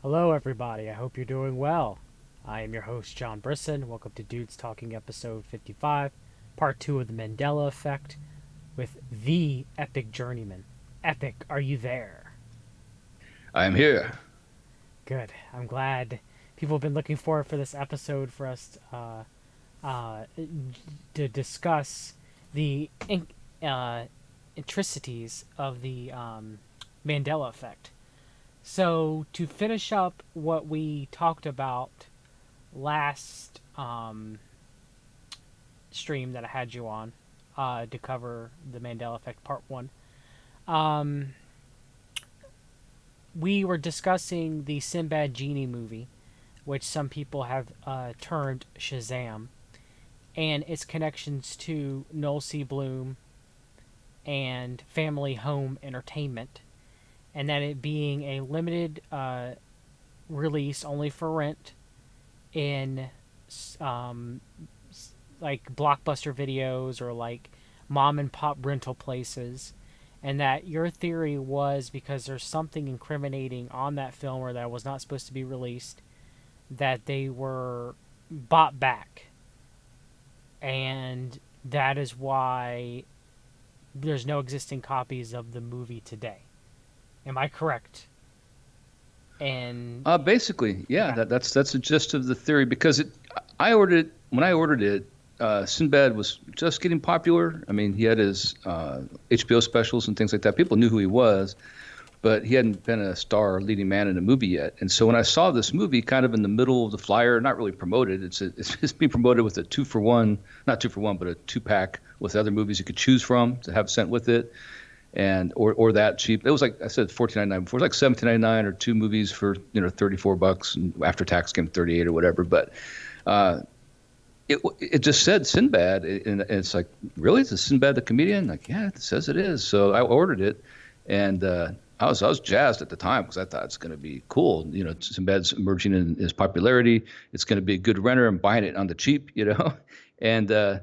Hello, everybody. I hope you're doing well. I am your host, John Brisson. Welcome to Dudes Talking episode 55, part 2 of the Mandela Effect with the Epic Journeyman. Epic, are you there? I'm here. Good. I'm glad people have been looking forward for this episode for us uh, to discuss the intricacies of the Mandela Effect. So, to finish up what we talked about last stream that I had you on to cover the Mandela Effect Part 1, um, we were discussing the Sinbad Genie movie, which some people have termed Shazam, and its connections to Noel C. Bloom and Family Home Entertainment, and that it being a limited release only for rent in um, like blockbuster videos or like mom and pop rental places, and that your theory was because there's something incriminating on that film or that was not supposed to be released, that they were bought back, and that is why there's no existing copies of the movie today. Am I correct? And Basically, yeah, okay, that's the gist of the theory because I ordered it when I ordered it. Sinbad was just getting popular. I mean, he had his HBO specials and things like that. People knew who he was, but he hadn't been a star leading man in a movie yet. And so when I saw this movie, kind of in the middle of the flyer, not really promoted. It's being promoted with a 2-for-1, not 2-for-1, but a 2-pack with other movies you could choose from to have sent with it. And or that cheap. It was like I said, $14.99 before. It was like $17.99 or two movies for $34, and after tax came 38 or whatever. But uh, it just said Sinbad, and it's like, really, is Sinbad the comedian? Like, yeah, it says it is. So I ordered it, and I was jazzed at the time because I thought it's going to be cool. Sinbad's emerging in his popularity. It's going to be a good renter. I'm buying it on the cheap. And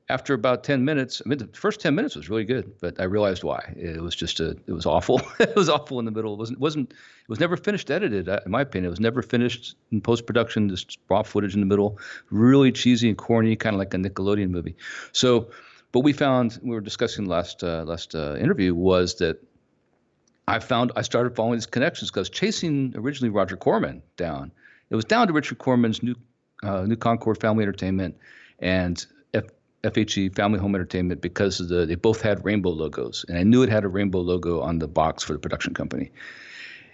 after about 10 minutes, I mean, the first 10 minutes was really good, but I realized why. It was awful. It was awful in the middle. It was never finished edited, in my opinion. It was never finished in post-production, just raw footage in the middle, really cheesy and corny, kind of like a Nickelodeon movie. So, but we were discussing last interview was that I started following these connections because chasing originally Roger Corman down. It was down to Richard Corman's New Concord Family Entertainment and FHE Family Home Entertainment because they both had rainbow logos, and I knew it had a rainbow logo on the box for the production company.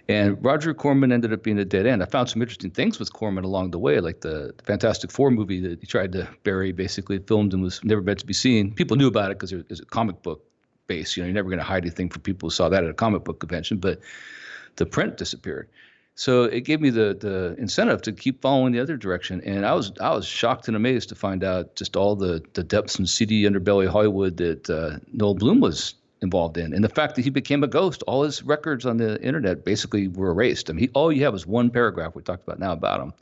And Roger Corman ended up being a dead end. I found some interesting things with Corman along the way, like the Fantastic Four movie that he tried to bury, basically filmed and was never meant to be seen. People knew about it because it was a comic book base. You're never going to hide anything from people who saw that at a comic book convention, but the print disappeared. So it gave me the incentive to keep following the other direction, and I was shocked and amazed to find out just all the depths and seedy underbelly of Hollywood that Noel Bloom was involved in, and the fact that he became a ghost. All his records on the internet basically were erased. I mean, all you have is one paragraph we talked about now about him.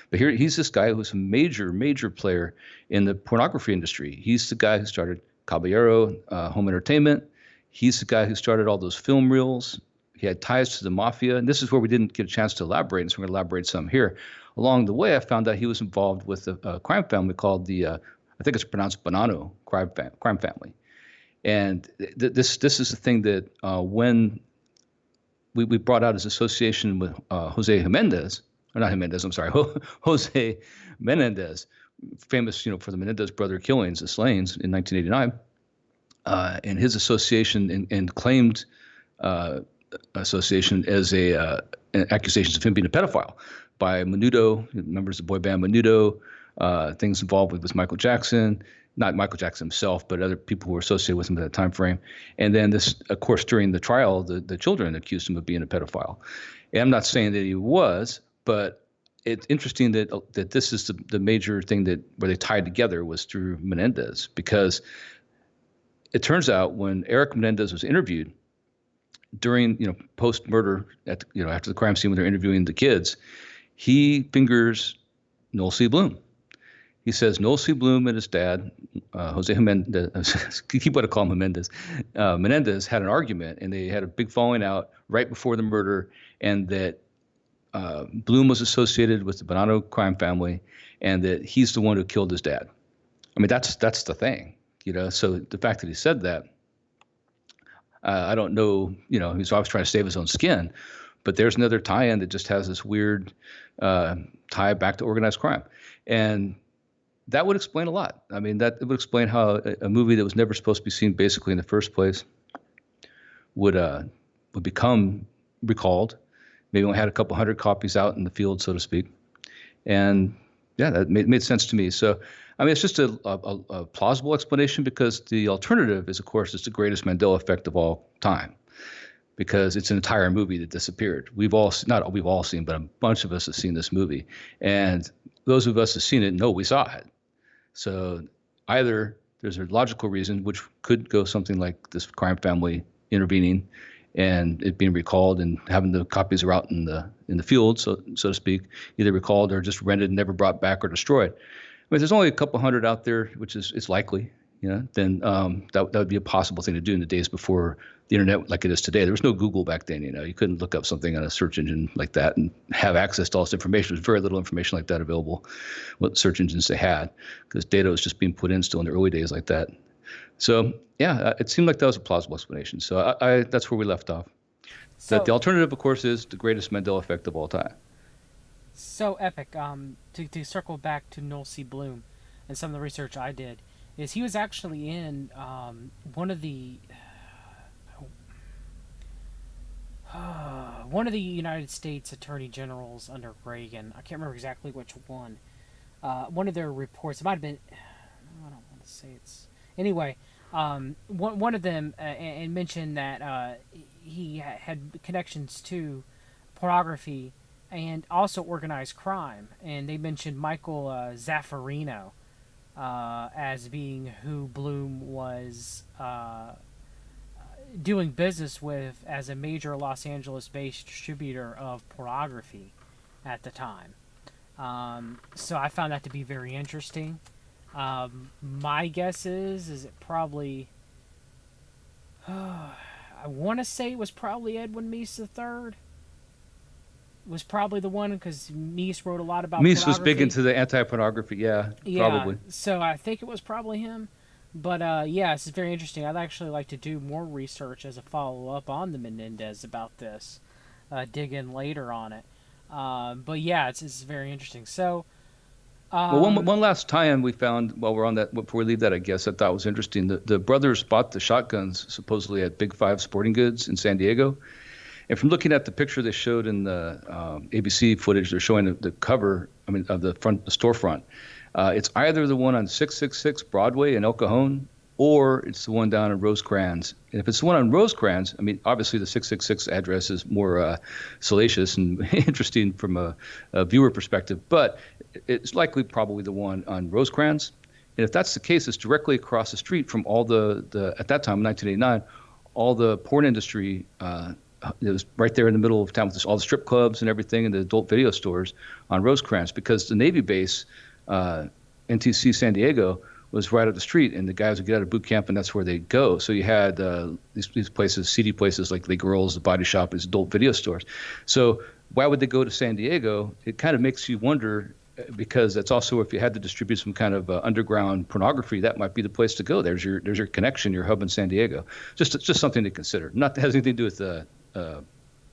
But here he's this guy who's a major player in the pornography industry. He's the guy who started Caballero Home Entertainment. He's the guy who started all those film reels. He had ties to the mafia, and this is where we didn't get a chance to elaborate, and so we're going to elaborate some here. Along the way, I found out he was involved with a crime family called I think it's pronounced Bonanno crime family. And this is the thing that when we brought out his association with Jose Jimenez, or not Jimenez, I'm sorry, Jose Menendez, famous for the Menendez brother killings, the slayings in 1989, and his association and claimed association as accusations of him being a pedophile by Menudo, members of the boy band Menudo, things involved with Michael Jackson, not Michael Jackson himself, but other people who were associated with him at that time frame. And then this, of course, during the trial, the children accused him of being a pedophile. And I'm not saying that he was, but it's interesting that this is the major thing that where they tied together was through Menendez, because it turns out when Eric Menendez was interviewed during post murder after the crime scene when they're interviewing the kids, he fingers Noel C. Bloom. He says Noel C. Bloom and his dad, Jose Jimenez, keep what I call him Menendez, Menendez had an argument, and they had a big falling out right before the murder, and that Bloom was associated with the Bonanno crime family, and that he's the one who killed his dad. I mean, that's the thing, you know. So the fact that he said that, I don't know, you know, he's always trying to save his own skin, but there's another tie-in that just has this weird tie back to organized crime, and that would explain a lot. I mean, that would explain how a movie that was never supposed to be seen basically in the first place would become recalled. Maybe only had a couple hundred copies out in the field, so to speak. And yeah, that made sense to me. So, I mean, it's just a plausible explanation, because the alternative is, of course, it's the greatest Mandela effect of all time, because it's an entire movie that disappeared. Not we've all seen, but a bunch of us have seen this movie. And those of us who've seen it know we saw it. So either there's a logical reason, which could go something like this crime family intervening and it being recalled and having the copies are out in the field, so to speak, either recalled or just rented and never brought back or destroyed. I mean, there's only a couple hundred out there, which is it's likely, you know. Then that would be a possible thing to do in the days before the internet like it is today. There was no Google back then, you know. You couldn't look up something on a search engine like that and have access to all this information. There's very little information like that available, what search engines they had, because data was just being put in still in the early days like that. So yeah, it seemed like that was a plausible explanation. So I that's where we left off. That the alternative, of course, is the greatest Mandela effect of all time. So Epic. To circle back to Noel C. Bloom, and some of the research I did, is he was actually in one of the United States Attorney Generals under Reagan. I can't remember exactly which one. One of their reports. It might have been. I don't want to say it's. Anyway, one of them and mentioned that he had connections to pornography and also organized crime, and they mentioned Michael Zaffarino as being who Bloom was doing business with as a major Los Angeles-based distributor of pornography at the time. So I found that to be very interesting. My guess is it probably. I want to say it was probably Edwin Meese III. Was probably the one, because Meese wrote a lot about Meese was pornography. big into the anti-pornography, yeah, probably. So I think it was probably him. But yeah, this is very interesting. I'd actually like to do more research as a follow-up on the Menendez about this. Dig in later on it. But yeah, it's very interesting. So. Well, one last tie-in we found while we're on that, before we leave that, I guess, I thought was interesting. The brothers bought the shotguns supposedly at Big Five Sporting Goods in San Diego. And from looking at the picture they showed in the ABC footage, they're showing the cover, I mean, of the storefront. It's either the one on 666 Broadway in El Cajon, or it's the one down in Rosecrans. And if it's the one on Rosecrans, I mean, obviously the 666 address is more salacious and interesting from a viewer perspective, but it's likely probably the one on Rosecrans. And if that's the case, it's directly across the street from all the at that time, 1989, all the porn industry. It was right there in the middle of town with all the strip clubs and everything and the adult video stores on Rosecrans, because the Navy base, NTC San Diego, was right up the street, and the guys would get out of boot camp, and that's where they'd go. So you had these places, seedy places like the Girls, the Body Shop, these adult video stores. So why would they go to San Diego? It kind of makes you wonder, because that's also, if you had to distribute some kind of underground pornography, that might be the place to go. There's your connection, your hub in San Diego. Just something to consider. Not has anything to do with the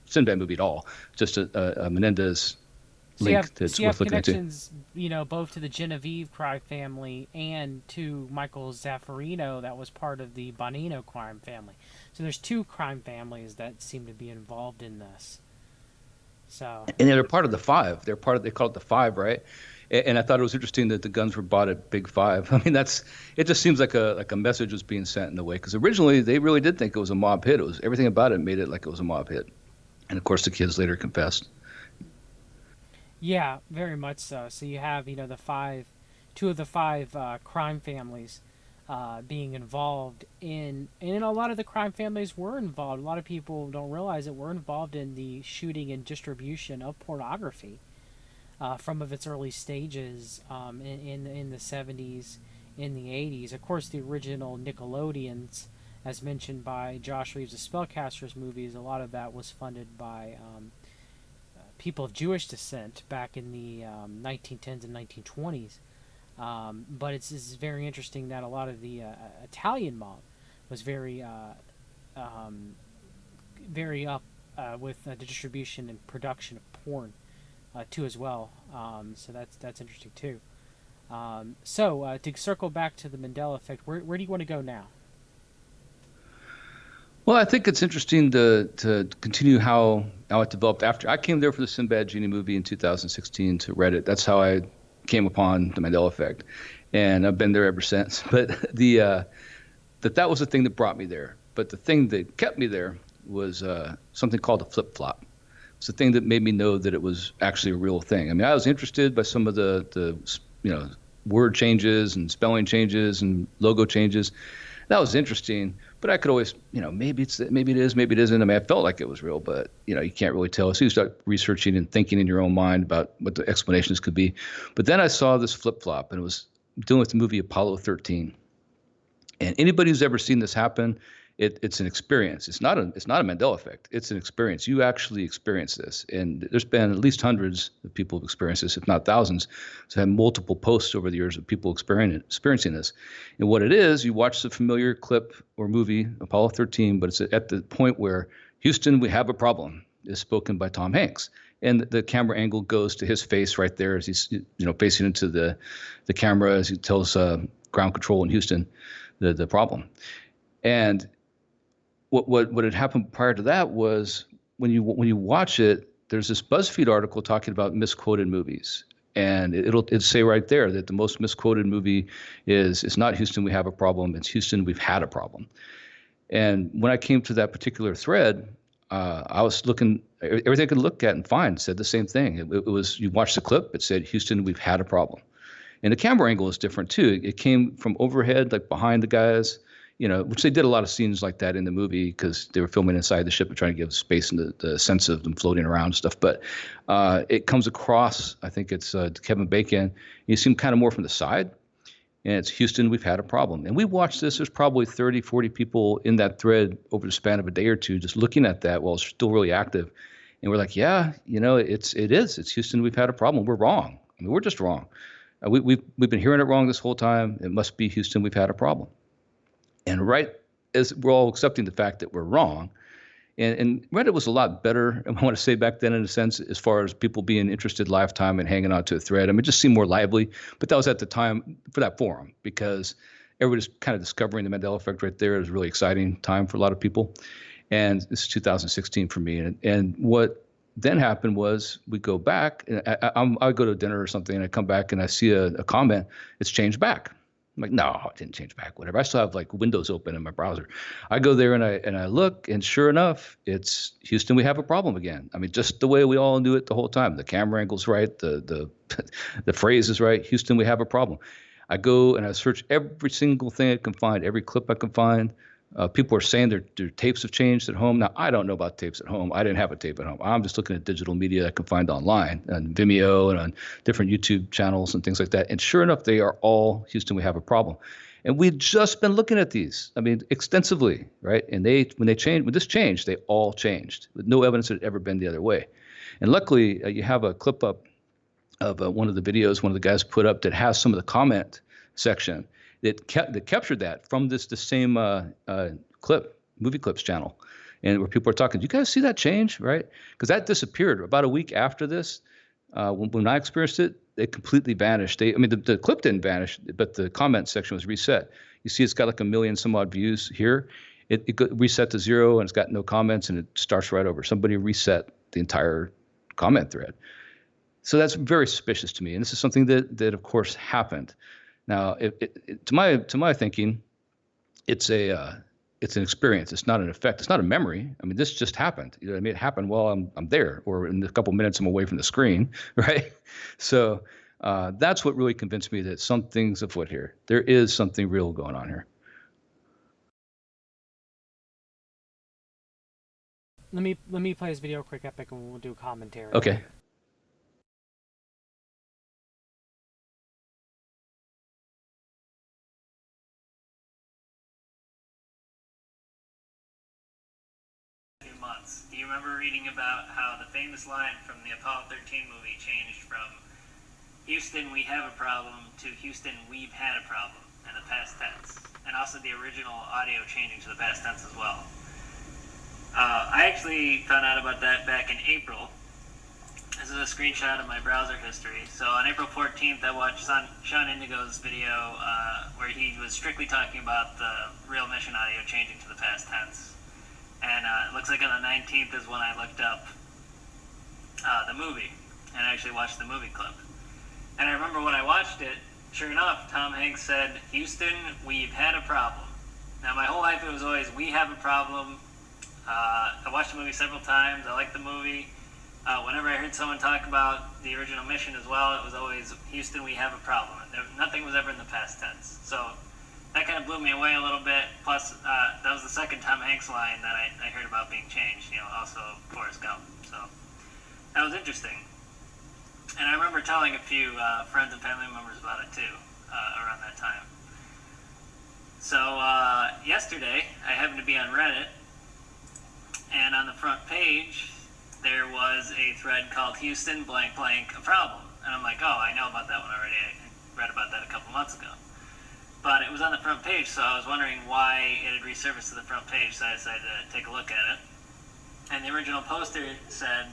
Sinbad movie at all. Just a Menendez link that's worth looking into. Connections, both to the Genevieve crime family and to Michael Zaffarino, that was part of the Bonino crime family. So there's two crime families that seem to be involved in this. So. And they're part of the Five. They call it the Five, right? And I thought it was interesting that the guns were bought at Big Five. I mean, it just seems like a message was being sent in a way, because originally they really did think it was a mob hit. It was everything about it made it like it was a mob hit, and of course the kids later confessed. Yeah, very much so. So you have two of the five crime families being involved in, and a lot of the crime families were involved. A lot of people don't realize that we're involved in the shooting and distribution of pornography. From its early stages in the 70s, in the 80s. Of course, the original Nickelodeons, as mentioned by Josh Reeves' Spellcasters movies, a lot of that was funded by people of Jewish descent back in the 1910s and 1920s. But it's very interesting that a lot of the Italian mob was um, very up with the distribution and production of porn too as well. So that's interesting too. So to circle back to the Mandela effect, where do you want to go now? Well, I think it's interesting to continue how it developed after I came there for the Sinbad Genie movie in 2016 to Reddit. That's how I came upon the Mandela Effect, and I've been there ever since. But that was the thing that brought me there. But the thing that kept me there was something called a flip flop. It's the thing that made me know that it was actually a real thing. I mean, I was interested by some of the word changes and spelling changes and logo changes. That was interesting, but I could always, maybe maybe it is, maybe it isn't. I mean, I felt like it was real, but you can't really tell. So you start researching and thinking in your own mind about what the explanations could be. But then I saw this flip flop, and it was dealing with the movie Apollo 13. And anybody who's ever seen this happen, it's an experience. It's not a Mandela effect. It's an experience. You actually experience this, and there's been at least hundreds of people who've experienced this, if not thousands. So I have multiple posts over the years of people experiencing this. And what it is, you watch the familiar clip or movie Apollo 13, but it's at the point where Houston, we have a problem, is spoken by Tom Hanks, and the camera angle goes to his face right there as he's facing into the camera as he tells ground control in Houston the problem. And what had happened prior to that was when you watch it, there's this BuzzFeed article talking about misquoted movies, and it'll say right there that the most misquoted movie is it's not Houston, we have a problem. It's Houston, we've had a problem. And when I came to that particular thread, I was looking everything I could look at and find said the same thing. It was you watch the clip, it said Houston, we've had a problem. And the camera angle is different too. It came from overhead, like behind the guys, which they did a lot of scenes like that in the movie because they were filming inside the ship and trying to give space and the sense of them floating around and stuff. But it comes across, I think it's Kevin Bacon. You see him kind of more from the side. And it's Houston, we've had a problem. And we watched this. There's probably 30, 40 people in that thread over the span of a day or two just looking at that while it's still really active. And we're like, yeah, it is. It's Houston, we've had a problem. We're wrong. I mean, we're just wrong. We've been hearing it wrong this whole time. It must be Houston, we've had a problem. And right as we're all accepting the fact that we're wrong, and Reddit was a lot better, I want to say back then in a sense, as far as people being interested lifetime and hanging on to a thread. I mean, it just seemed more lively. But that was at the time for that forum because everybody's kind of discovering the Mandela Effect right there. It was a really exciting time for a lot of people. And this is 2016 for me. And what then happened was we go back, and I go to dinner or something, and I come back and I see a comment. It's changed back. I'm like, no, it didn't change back. Whatever. I still have like Windows open in my browser. I go there and I look, and sure enough, it's Houston. We have a problem again. I mean, just the way we all knew it the whole time. The camera angle's right. The the phrase is right. Houston, we have a problem. I go and I search every single thing I can find, every clip I can find. People are saying their tapes have changed at home. Now, I don't know about tapes at home. I didn't have a tape at home. I'm just looking at digital media I can find online on Vimeo and on different YouTube channels and things like that. And sure enough, they are all Houston, we have a problem. And we've just been looking at these, I mean, extensively, right? And when this changed, they all changed with no evidence that it had ever been the other way. And luckily, you have a clip up of one of the videos one of the guys put up that has some of the comment section that captured that from the same movie clips channel, and where people are talking. Do you guys see that change, right? Because that disappeared about a week after this. When I experienced it, it completely vanished. The clip didn't vanish, but the comment section was reset. You see, it's got like a million some odd views here. It got reset to 0, and it's got no comments, and it starts right over. Somebody reset the entire comment thread. So that's very suspicious to me, and this is something that of course happened. Now, to my thinking, it's an experience. It's not an effect. It's not a memory. I mean, this just happened. You know what I mean? It happened while I'm there, or in a couple minutes I'm away from the screen, right? So that's what really convinced me that something's afoot here. There is something real going on here. Let me play this video quick, Epic, and we'll do a commentary. Okay. months, do you remember reading about how the famous line from the Apollo 13 movie changed from Houston, we have a problem to Houston, we've had a problem in the past tense? And also the original audio changing to the past tense as well. I actually found out about that back in April. This is a screenshot of my browser history. So on April 14th, I watched Sean Indigo's video where he was strictly talking about the real mission audio changing to the past tense. And it looks like on the 19th is when I looked up the movie and actually watched the movie clip. And I remember when I watched it, sure enough, Tom Hanks said, Houston, we've had a problem. Now, my whole life it was always, we have a problem. I watched the movie several times. I liked the movie. Whenever I heard someone talk about the original mission as well, it was always, Houston, we have a problem. Nothing was ever in the past tense. So that kind of blew me away a little bit. Plus, that was the second Tom Hanks line that I heard about being changed, also Forrest Gump. So that was interesting. And I remember telling a few friends and family members about it too, around that time. So yesterday, I happened to be on Reddit, and on the front page, there was a thread called Houston blank blank a problem. And I'm like, oh, I know about that one already. I read about that a couple months ago. But it was on the front page, so I was wondering why it had resurfaced to the front page, so I decided to take a look at it. And the original poster said,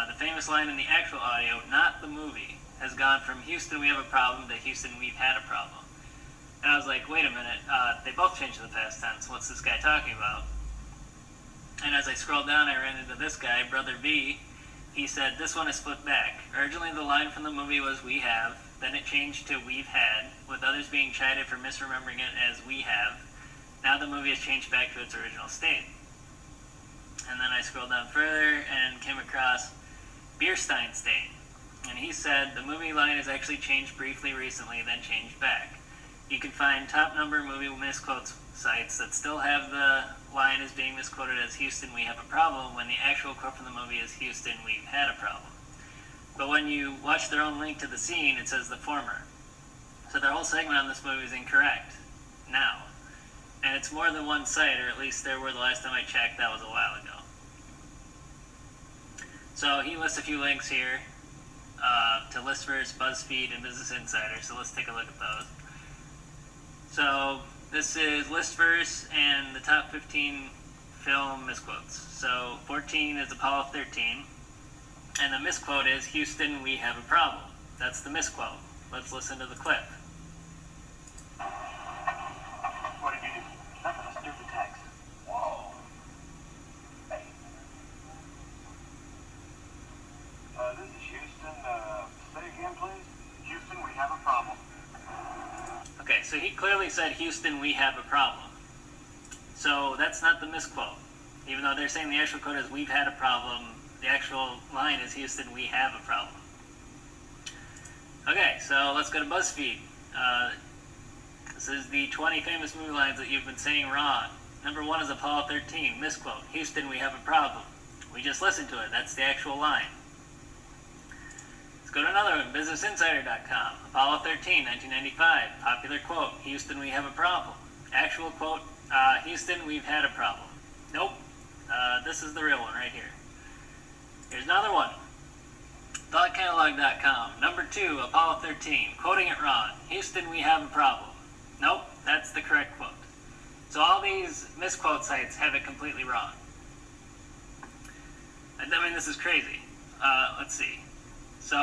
the famous line in the actual audio, not the movie, has gone from Houston, we have a problem, to Houston, we've had a problem. And I was like, wait a minute, they both changed to the past tense. What's this guy talking about? And as I scrolled down, I ran into this guy, Brother B. He said, this one is flipped back. Originally, the line from the movie was, we have. Then it changed to, we've had, with others being chided for misremembering it as we have. Now the movie has changed back to its original state. And then I scrolled down further and came across Biersteinstein. And he said, the movie line has actually changed briefly recently, then changed back. You can find top number movie misquotes sites that still have the line as being misquoted as Houston, we have a problem, when the actual quote from the movie is Houston, we've had a problem. But when you watch their own link to the scene, it says the former. So their whole segment on this movie is incorrect now. And it's more than one site, or at least there were the last time I checked, that was a while ago. So he lists a few links here to Listverse, BuzzFeed, and Business Insider, so let's take a look at those. So this is Listverse and the top 15 film misquotes. So 14 is Apollo 13, and the misquote is, Houston, we have a problem. That's the misquote. Let's listen to the clip. What did you do? Nothing, a stupid text. Whoa. Hey. This is Houston. Say again, please. Houston, we have a problem. Okay, so he clearly said, Houston, we have a problem. So that's not the misquote. Even though they're saying the actual quote is, we've had a problem, the actual line is, Houston, we have a problem. Okay, so let's go to BuzzFeed. This is the 20 famous movie lines that you've been saying wrong. Number 1 is Apollo 13, misquote. Houston, we have a problem. We just listened to it. That's the actual line. Let's go to another one, BusinessInsider.com. Apollo 13, 1995. Popular quote, Houston, we have a problem. Actual quote, Houston, we've had a problem. Nope. This is the real one right here. Here's another one. ThoughtCatalog.com. Number 2, Apollo 13. Quoting it wrong. Houston, we have a problem. Nope, that's the correct quote. So all these misquote sites have it completely wrong. I mean, this is crazy. Let's see. So,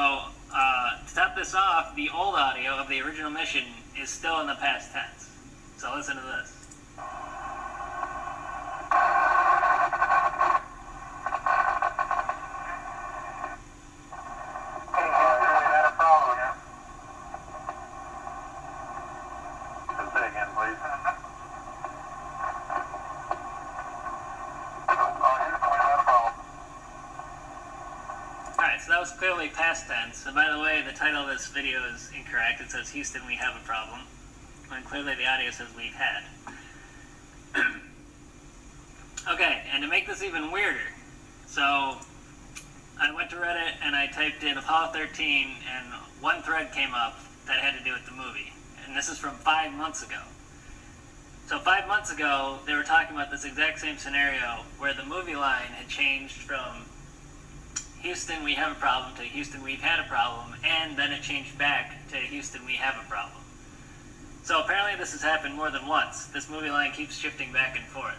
to top this off, the old audio of the original mission is still in the past tense. So listen to this. So that was clearly past tense. And by the way, the title of this video is incorrect. It says, Houston, we have a problem. When clearly the audio says, we've had. Okay, and to make this even weirder, so I went to Reddit and I typed in Apollo 13, and one thread came up that had to do with the movie. And this is from 5 months ago. So 5 months ago, they were talking about this exact same scenario where the movie line had changed from Houston, we have a problem, to Houston, we've had a problem, and then it changed back to Houston, we have a problem. So apparently this has happened more than once. This movie line keeps shifting back and forth.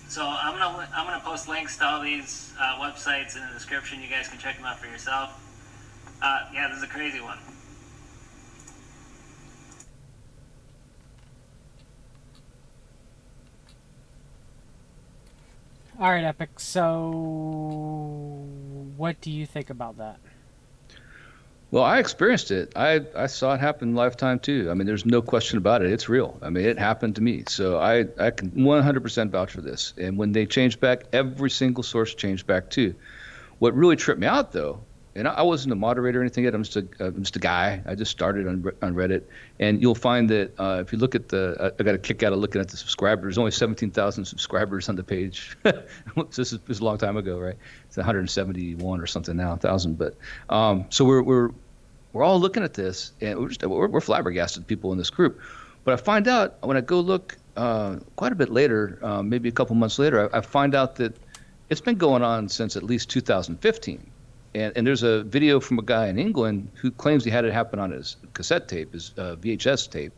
So I'm gonna post links to all these websites in the description. You guys can check them out for yourself. Yeah, this is a crazy one. All right, Epic. So, what do you think about that? Well, I experienced it. I saw it happen in lifetime too. I mean, there's no question about it. It's real. I mean, it happened to me. So I can 100% vouch for this. And when they changed back, every single source changed back too. What really tripped me out though, and I wasn't a moderator or anything yet. I'm just a guy. I just started on Reddit, and you'll find that if you look at I got a kick out of looking at the subscribers. There's only 17,000 subscribers on the page. This is a long time ago, right? It's 171 or something now, 1,000. But so we're all looking at this, and we're flabbergasted people in this group. But I find out when I go look quite a bit later, maybe a couple months later, I find out that it's been going on since at least 2015. And there's a video from a guy in England who claims he had it happen on his cassette tape, his VHS tape.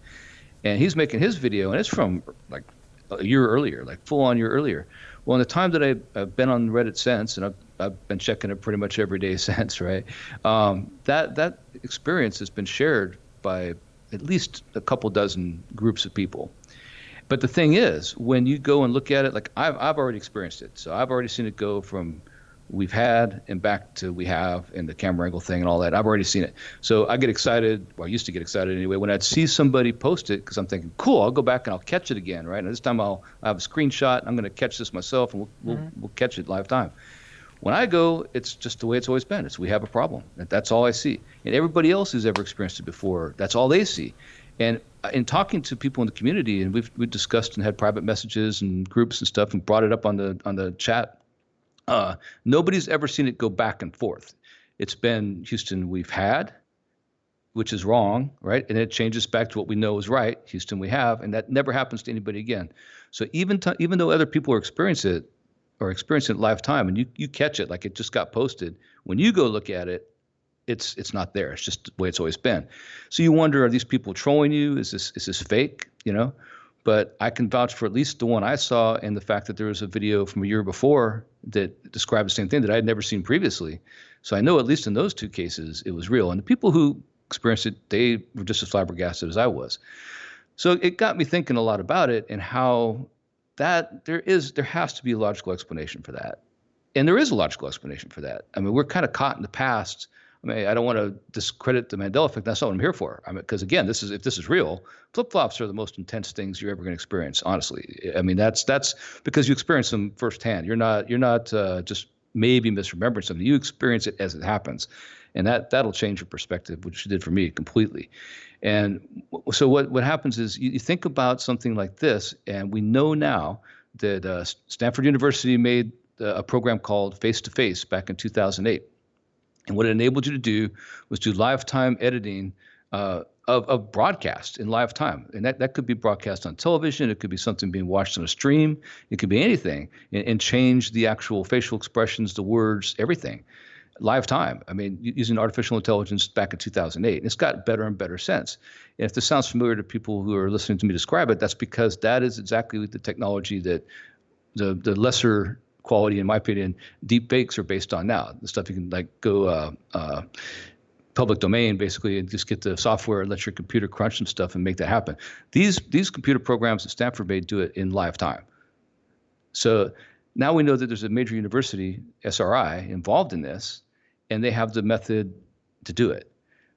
And he's making his video, and it's from like a year earlier, like full on year earlier. Well, in the time that I've been on Reddit since, and I've been checking it pretty much every day since, right? That experience has been shared by at least a couple dozen groups of people. But the thing is, when you go and look at it, like I've already experienced it. So I've already seen it go from we've had and back to we have, and the camera angle thing and all that. I've already seen it. So I get excited, or I used to get excited anyway, when I'd see somebody post it, because I'm thinking, cool, I'll go back and I'll catch it again, right? And this time I'll have a screenshot. I'm going to catch this myself, and we'll catch it live time. When I go, it's just the way it's always been. It's we have a problem. That's all I see. And everybody else who's ever experienced it before, that's all they see. And in talking to people in the community, and we've discussed and had private messages and groups and stuff, and brought it up on the chat. Nobody's ever seen it go back and forth. It's been Houston we've had, which is wrong, right? And it changes back to what we know is right. Houston we have, and that never happens to anybody again. So even though other people are experiencing it lifetime, and you catch it like it just got posted, when you go look at it, it's not there. It's just the way it's always been. So you wonder, are these people trolling you? Is this fake? You know? But I can vouch for at least the one I saw, and the fact that there was a video from a year before that described the same thing that I had never seen previously. So I know at least in those two cases it was real. And the people who experienced it, they were just as flabbergasted as I was. So it got me thinking a lot about it, and how that there has to be a logical explanation for that. And there is a logical explanation for that. I mean, we're kind of caught in the past. I mean, I don't want to discredit the Mandela Effect. That's not what I'm here for. I mean, because again, if this is real, flip-flops are the most intense things you're ever going to experience. Honestly, I mean, that's because you experience them firsthand. You're not just maybe misremembering something. You experience it as it happens, and that'll change your perspective, which it did for me completely. And so what happens is you think about something like this, and we know now that Stanford University made a program called Face to Face back in 2008. And what it enabled you to do was do lifetime editing of broadcast in live time. And that could be broadcast on television. It could be something being watched on a stream. It could be anything, and change the actual facial expressions, the words, everything. Live time. I mean, using artificial intelligence back in 2008. And it's got better and better sense. And if this sounds familiar to people who are listening to me describe it, that's because that is exactly the technology that the lesser quality, in my opinion, deep fakes are based on now. The stuff you can like go public domain basically, and just get the software and let your computer crunch some stuff and make that happen. These computer programs that Stanford made do it in live time. So now we know that there's a major university, SRI, involved in this, and they have the method to do it.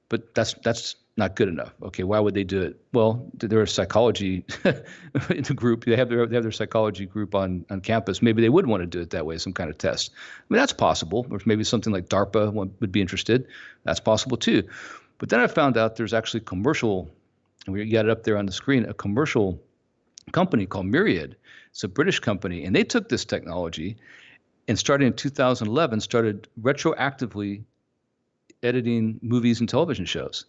But that's not good enough. Okay, why would they do it? Well, they're a psychology in the group. They have their psychology group on campus. Maybe they would want to do it that way, some kind of test. I mean, that's possible. Or maybe something like DARPA would be interested. That's possible too. But then I found out there's actually commercial, and we got it up there on the screen, a commercial company called Myriad. It's a British company, and they took this technology and starting in 2011, started retroactively editing movies and television shows.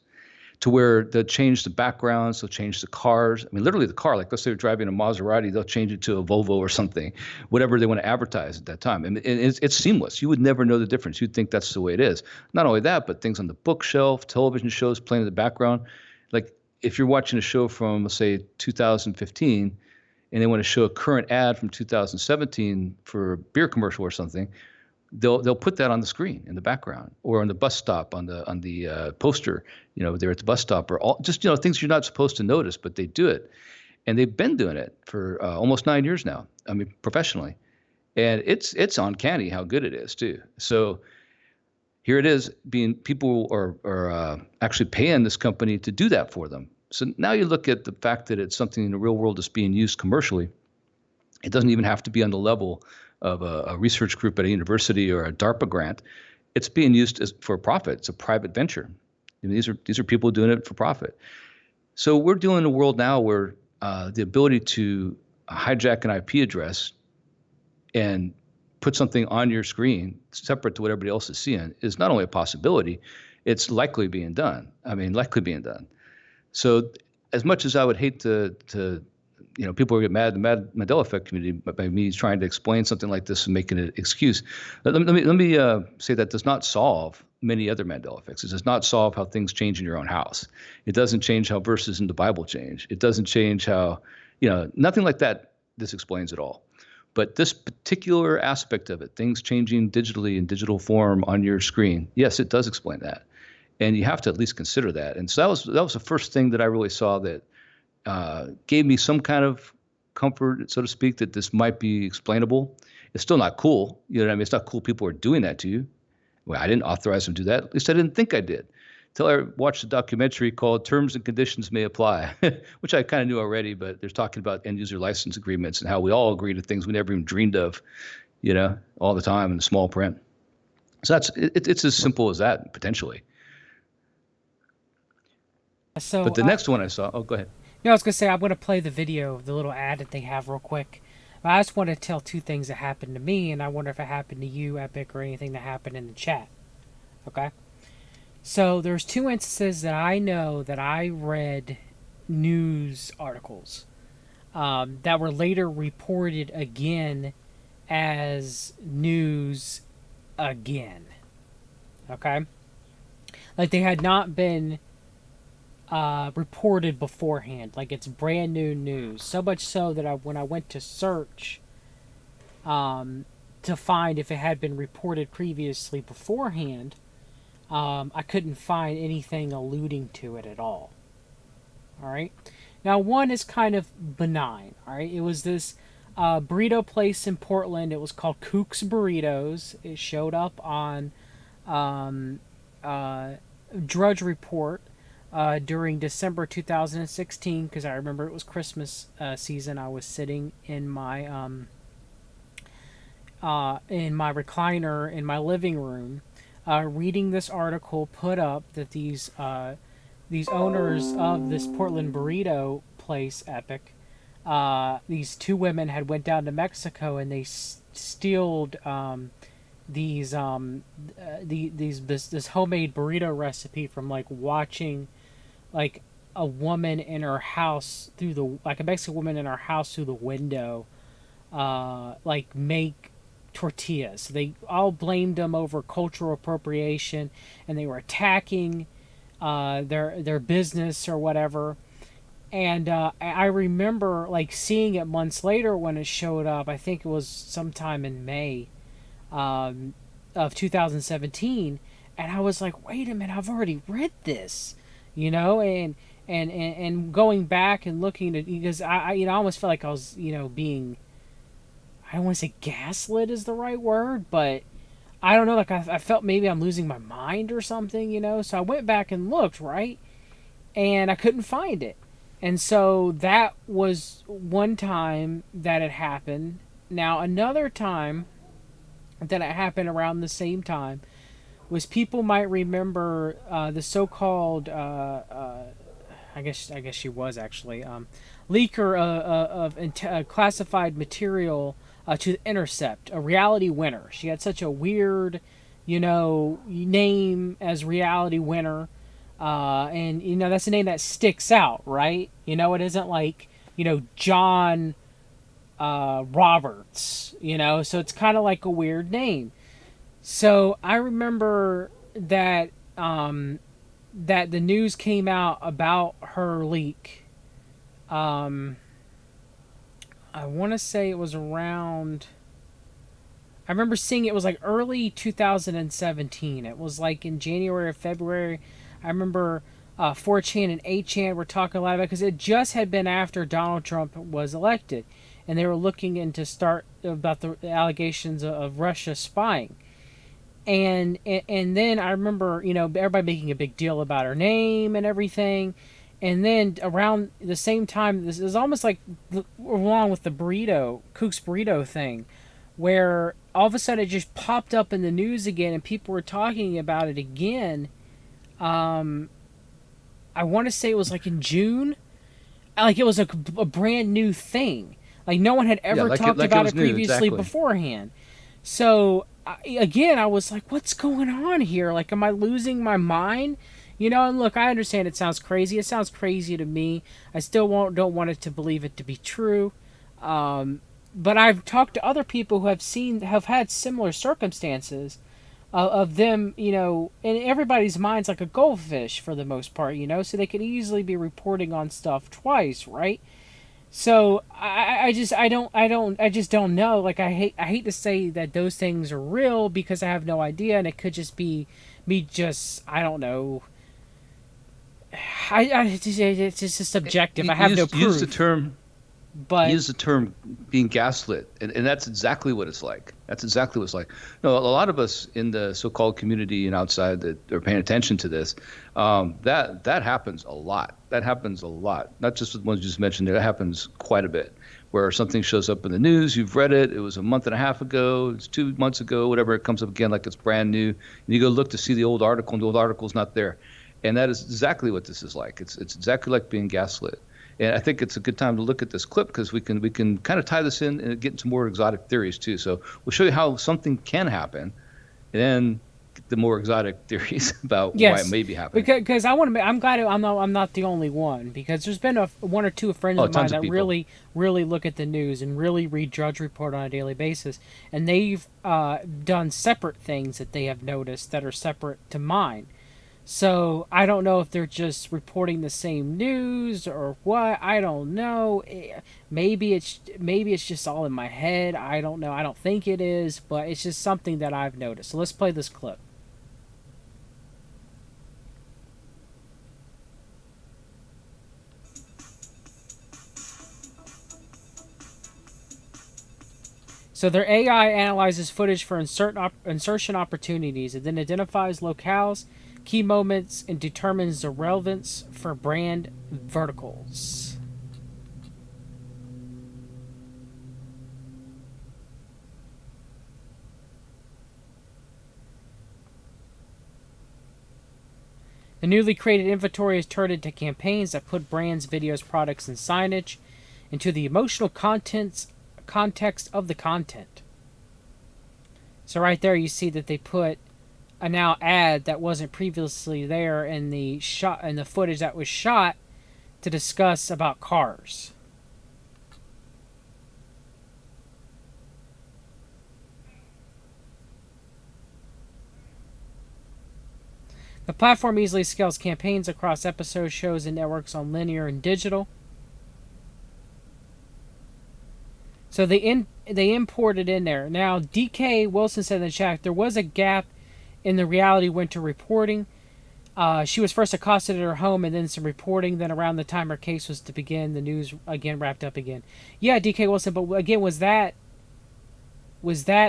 to where they'll change the backgrounds, they'll change the cars. I mean, literally the car, like let's say you're driving a Maserati, they'll change it to a Volvo or something, whatever they want to advertise at that time. And it's seamless. You would never know the difference. You'd think that's the way it is. Not only that, but things on the bookshelf, television shows playing in the background. Like if you're watching a show from, let's say, 2015, and they want to show a current ad from 2017 for a beer commercial or something, they'll put that on the screen in the background, or on the bus stop on the poster, there at the bus stop, or all just things you're not supposed to notice, but they do it, and they've been doing it for almost 9 years now. I mean, professionally, and it's uncanny how good it is too. So here it is, being people are actually paying this company to do that for them. So now you look at the fact that it's something in the real world that's being used commercially. It doesn't even have to be on the level of a research group at a university or a DARPA grant. It's being used for profit. It's a private venture. These are people doing it for profit. So we're dealing in a world now where the ability to hijack an IP address and put something on your screen separate to what everybody else is seeing is not only a possibility, it's likely being done. Likely being done. So as much as I would hate to people get mad, the Mandela Effect community, by me trying to explain something like this and making an excuse. Let me say that does not solve many other Mandela effects. It does not solve how things change in your own house. It doesn't change how verses in the Bible change. It doesn't change how, nothing like that. This explains it all. But this particular aspect of it, things changing digitally in digital form on your screen, yes, it does explain that. And you have to at least consider that. And so that was the first thing that I really saw that gave me some kind of comfort, so to speak, that this might be explainable. It's still not cool. You know what I mean? It's not cool people are doing that to you. Well, I didn't authorize them to do that. At least I didn't think I did. Until I watched a documentary called Terms and Conditions May Apply, which I kind of knew already, but they're talking about end user license agreements and how we all agree to things we never even dreamed of, all the time in the small print. So it's as simple as that, potentially. So, but the next one I saw, go ahead. No, I was going to say, I'm going to play the video, the little ad that they have real quick. But I just want to tell two things that happened to me, and I wonder if it happened to you, Epic, or anything that happened in the chat. Okay? So there's two instances that I know that I read news articles that were later reported again as news again. Okay? Like they had not been reported beforehand, like it's brand new news. So much so that when I went to search to find if it had been reported previously beforehand, I couldn't find anything alluding to it at all. All right. Now one is kind of benign. All right. It was this burrito place in Portland. It was called Kook's Burritos. It showed up on Drudge Report during December 2016, because I remember it was Christmas season. I was sitting in my recliner in my living room, reading this article put up that these owners of this Portland burrito place, Epic, these two women had went down to Mexico and they stealed this homemade burrito recipe from watching a woman in her house a Mexican woman in her house through the window make tortillas. So they all blamed them over cultural appropriation, and they were attacking their business or whatever. And I remember seeing it months later when it showed up. I think it was sometime in May of 2017, and I was like, wait a minute, I've already read this, and going back and looking at, because I almost felt like I was being, I don't want to say gaslit is the right word, but I don't know, I felt maybe I'm losing my mind or something, so I went back and looked, right, and I couldn't find it. And so that was one time that it happened. Now another time that it happened around the same time was, people might remember the so-called I guess she was actually leaker of classified material to The Intercept, a Reality Winner. She had such a weird name as Reality Winner. And that's a name that sticks out, right? It isn't like John Roberts. So it's kind of like a weird name. So I remember that that the news came out about her leak. I want to say it was around. I remember seeing it was like early 2017. It was like in January or February. I remember 4chan and 8chan were talking a lot about it because it just had been after Donald Trump was elected, and they were looking into start about the allegations of Russia spying. And then I remember everybody making a big deal about her name and everything. And then around the same time, this is almost like along with the Cook's burrito thing, where all of a sudden it just popped up in the news again and people were talking about it again. I want to say it was like in June. Like it was a brand new thing. Like no one had ever talked about it previously beforehand. So again, I was like, what's going on here? Like, am I losing my mind? And look, I understand it sounds crazy. It sounds crazy to me. I still don't want it to believe it to be true. But I've talked to other people who have had similar circumstances of them, in everybody's mind's like a goldfish for the most part, so they could easily be reporting on stuff twice, right? So I just don't know. Like I hate to say that those things are real because I have no idea, and it could just be me. I don't know. It's just subjective. I have no proof. Use the term being gaslit, and that's exactly what it's like. That's exactly what it's like. No, a lot of us in the so-called community and outside that are paying attention to this, that happens a lot. That happens a lot. Not just the ones you just mentioned. That happens quite a bit. Where something shows up in the news, you've read it. It was a month and a half ago. It's 2 months ago. Whatever. It comes up again like it's brand new. And you go look to see the old article, and the old article's not there. And that is exactly what this is like. It's exactly like being gaslit. And I think it's a good time to look at this clip because we can kind of tie this in and get into more exotic theories too. So we'll show you how something can happen, and then get the more exotic theories about why it may be happening. Because I'm glad I'm not the only one, because there's been one or two friends of mine that really look at the news and really read Drudge Report on a daily basis, and they've done separate things that they have noticed that are separate to mine. So I don't know if they're just reporting the same news or what. I don't know. Maybe it's just all in my head. I don't know. I don't think it is, but it's just something that I've noticed. So let's play this clip. So their AI analyzes footage for insertion opportunities and then identifies locales, key moments, and determines the relevance for brand verticals. The newly created inventory is turned into campaigns that put brands, videos, products, and signage into the emotional context of the content. So right there you see that they put a now ad that wasn't previously there in the footage that was shot to discuss about cars. The platform easily scales campaigns across episodes, shows, and networks on linear and digital. So they imported in there. Now, DK Wilson said in the chat there was a gap in the reality winter reporting. She was first accosted at her home and then some reporting. Then around the time her case was to begin, the news again wrapped up again. Yeah, DK Wilson, but again, was that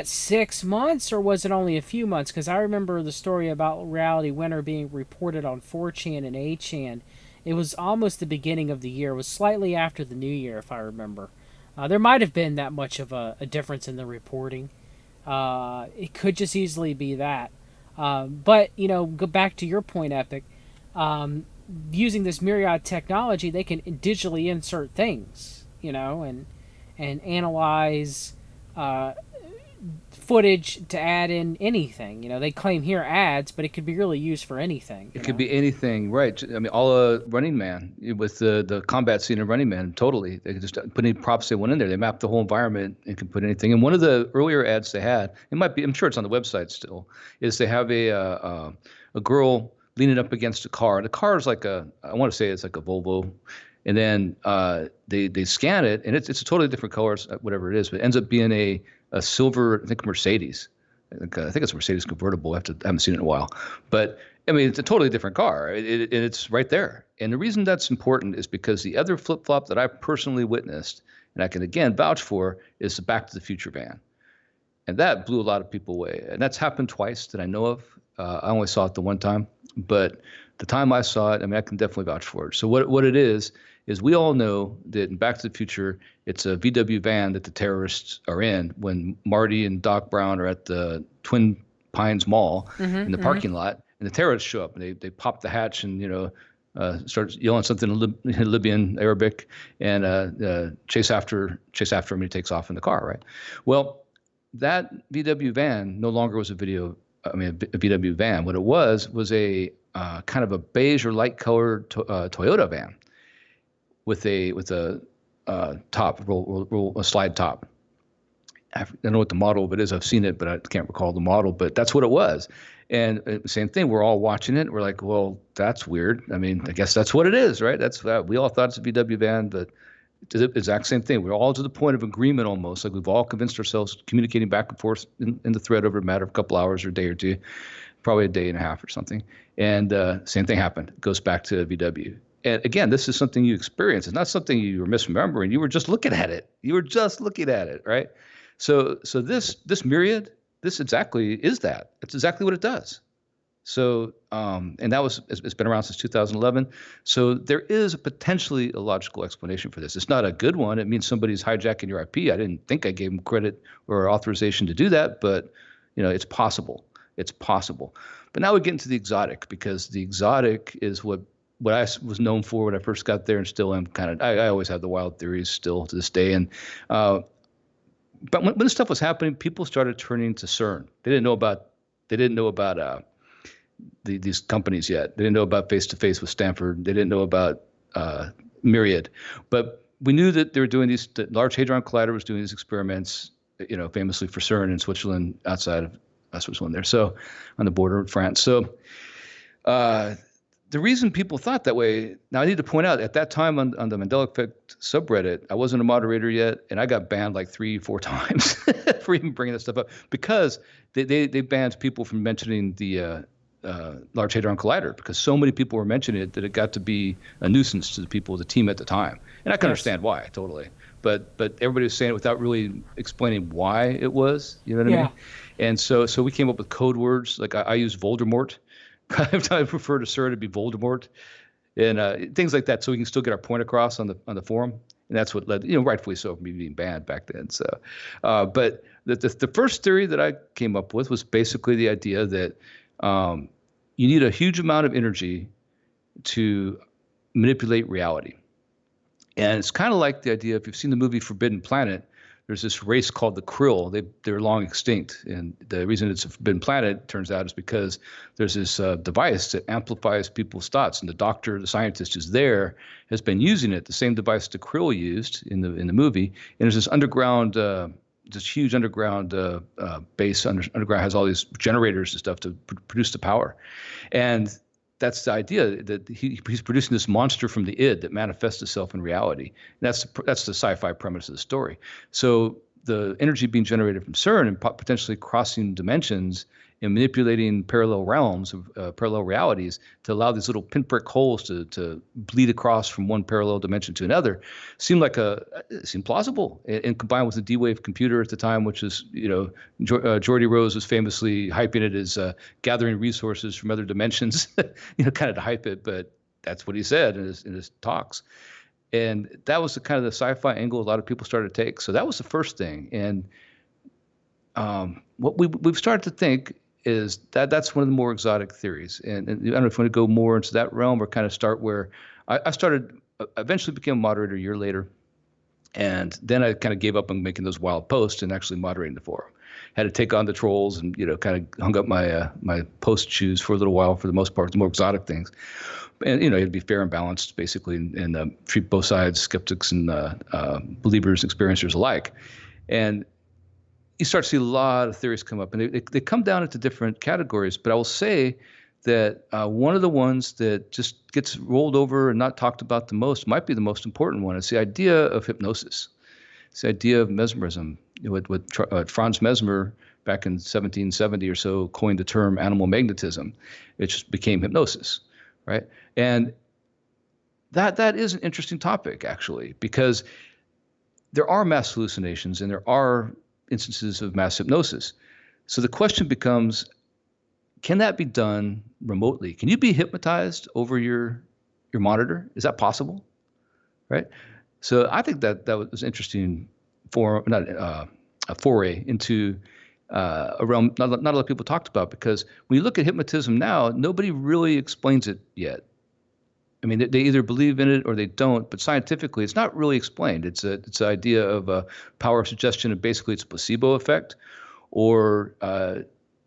6 months or was it only a few months? Because I remember the story about reality winter being reported on 4chan and 8chan. It was almost the beginning of the year. It was slightly after the new year, if I remember. There might have been that much of a difference in the reporting. It could just easily be that. But, go back to your point, Epic. Using this myriad technology, they can digitally insert things, and analyze footage to add in anything. They claim here ads, but it could be really used for anything. It could be anything, right? I mean, all Running Man with the combat scene in Running Man, totally. They could just put any props they want in there. They map the whole environment and can put anything. And one of the earlier ads they had, it might be, I'm sure it's on the website still, is they have a girl leaning up against a car. The car is like I want to say it's like a Volvo. And then they scan it, and it's a totally different color, whatever it is, but it ends up being a silver, I think, Mercedes. I think it's a Mercedes convertible. I haven't seen it in a while, but I mean, it's a totally different car. It's right there. And the reason that's important is because the other flip flop that I personally witnessed, and I can again vouch for, is the Back to the Future van, and that blew a lot of people away. And that's happened twice that I know of. I only saw it the one time, but the time I saw it, I mean, I can definitely vouch for it. So what it is we all know that in Back to the Future, it's a VW van that the terrorists are in when Marty and Doc Brown are at the Twin Pines Mall in the parking lot, and the terrorists show up and they pop the hatch and start yelling something in Libyan Arabic and chase after him and he takes off in the car, right? Well, that VW van no longer was a VW van. What it was a kind of a beige or light colored Toyota van with a top, a slide top. I don't know what the model of it is. I've seen it, but I can't recall the model. But that's what it was. And same thing. We're all watching it. We're like, well, that's weird. I mean, I guess that's what it is, right? We all thought it's a VW van, but it's the exact same thing. We're all to the point of agreement almost. Like we've all convinced ourselves, communicating back and forth in the thread over a matter of a couple hours or a day or two, probably a day and a half or something. And same thing happened. It goes back to VW. And again, this is something you experience. It's not something you were misremembering. You were just looking at it. Right? So this myriad, this exactly is that. It's exactly what it does. So, and it's been around since 2011. So there is potentially a logical explanation for this. It's not a good one. It means somebody's hijacking your IP. I didn't think I gave them credit or authorization to do that, but it's possible. It's possible. But now we get into the exotic, because the exotic is what I was known for when I first got there, and still am I always have the wild theories still to this day. And but when this stuff was happening, people started turning to CERN. They didn't know about these companies yet. They didn't know about Face to Face with Stanford. They didn't know about Myriad. But we knew that they were doing these. The Large Hadron Collider was doing these experiments, famously for CERN in Switzerland, outside of Switzerland there, so on the border of France. So the reason people thought that way, now I need to point out, at that time on the Mandela Effect subreddit, I wasn't a moderator yet, and I got banned like 3-4 times for even bringing this stuff up, because they banned people from mentioning the Large Hadron Collider, because so many people were mentioning it that it got to be a nuisance to the team at the time. And I can understand why, totally. But everybody was saying it without really explaining why it was, you know what I mean? And so we came up with code words. Like I use Voldemort. I prefer to CERN to be Voldemort, and things like that, so we can still get our point across on the forum. And that's what led, rightfully so, for me being banned back then. So, but the first theory that I came up with was basically the idea that you need a huge amount of energy to manipulate reality. And it's kind of like the idea, if you've seen the movie Forbidden Planet, there's this race called the Krill. They're long extinct. And the reason it's a forbidden planet, turns out, is because there's this device that amplifies people's thoughts. And the scientist who's there, has been using it, the same device the Krill used in the movie. And there's this underground, this huge underground base. Underground has all these generators and stuff to produce the power. And that's the idea, that he's producing this monster from the id that manifests itself in reality. And that's the sci-fi premise of the story. So the energy being generated from CERN and potentially crossing dimensions and manipulating parallel realms of parallel realities to allow these little pinprick holes to bleed across from one parallel dimension to another seemed plausible. And combined with the D-Wave computer at the time, which is, Geordie Rose was famously hyping it as gathering resources from other dimensions, kind of to hype it, but that's what he said in his talks. And that was the sci-fi angle a lot of people started to take. So that was the first thing. And what we've started to think is that's one of the more exotic theories. And I don't know if you want to go more into that realm or kind of start where I started, eventually became a moderator a year later. And then I kind of gave up on making those wild posts and actually moderating the forum. Had to take on the trolls and, kind of hung up my post shoes for a little while for the most part, the more exotic things. And, you had to be fair and balanced, basically, and treat both sides, skeptics and believers, experiencers alike. And you start to see a lot of theories come up, and they come down into different categories. But I will say that one of the ones that just gets rolled over and not talked about the most might be the most important one. It's the idea of hypnosis. It's the idea of mesmerism. What Franz Mesmer back in 1770 or so coined the term animal magnetism. It just became hypnosis, right? And that is an interesting topic, actually, because there are mass hallucinations and there are instances of mass hypnosis. So the question becomes, can that be done remotely? Can you be hypnotized over your monitor? Is that possible? Right? So I think that was interesting a foray into a realm not a lot of people talked about, because when you look at hypnotism now, nobody really explains it yet. I mean, they either believe in it or they don't, but scientifically, it's not really explained. It's an idea of power of suggestion, and basically it's a placebo effect, or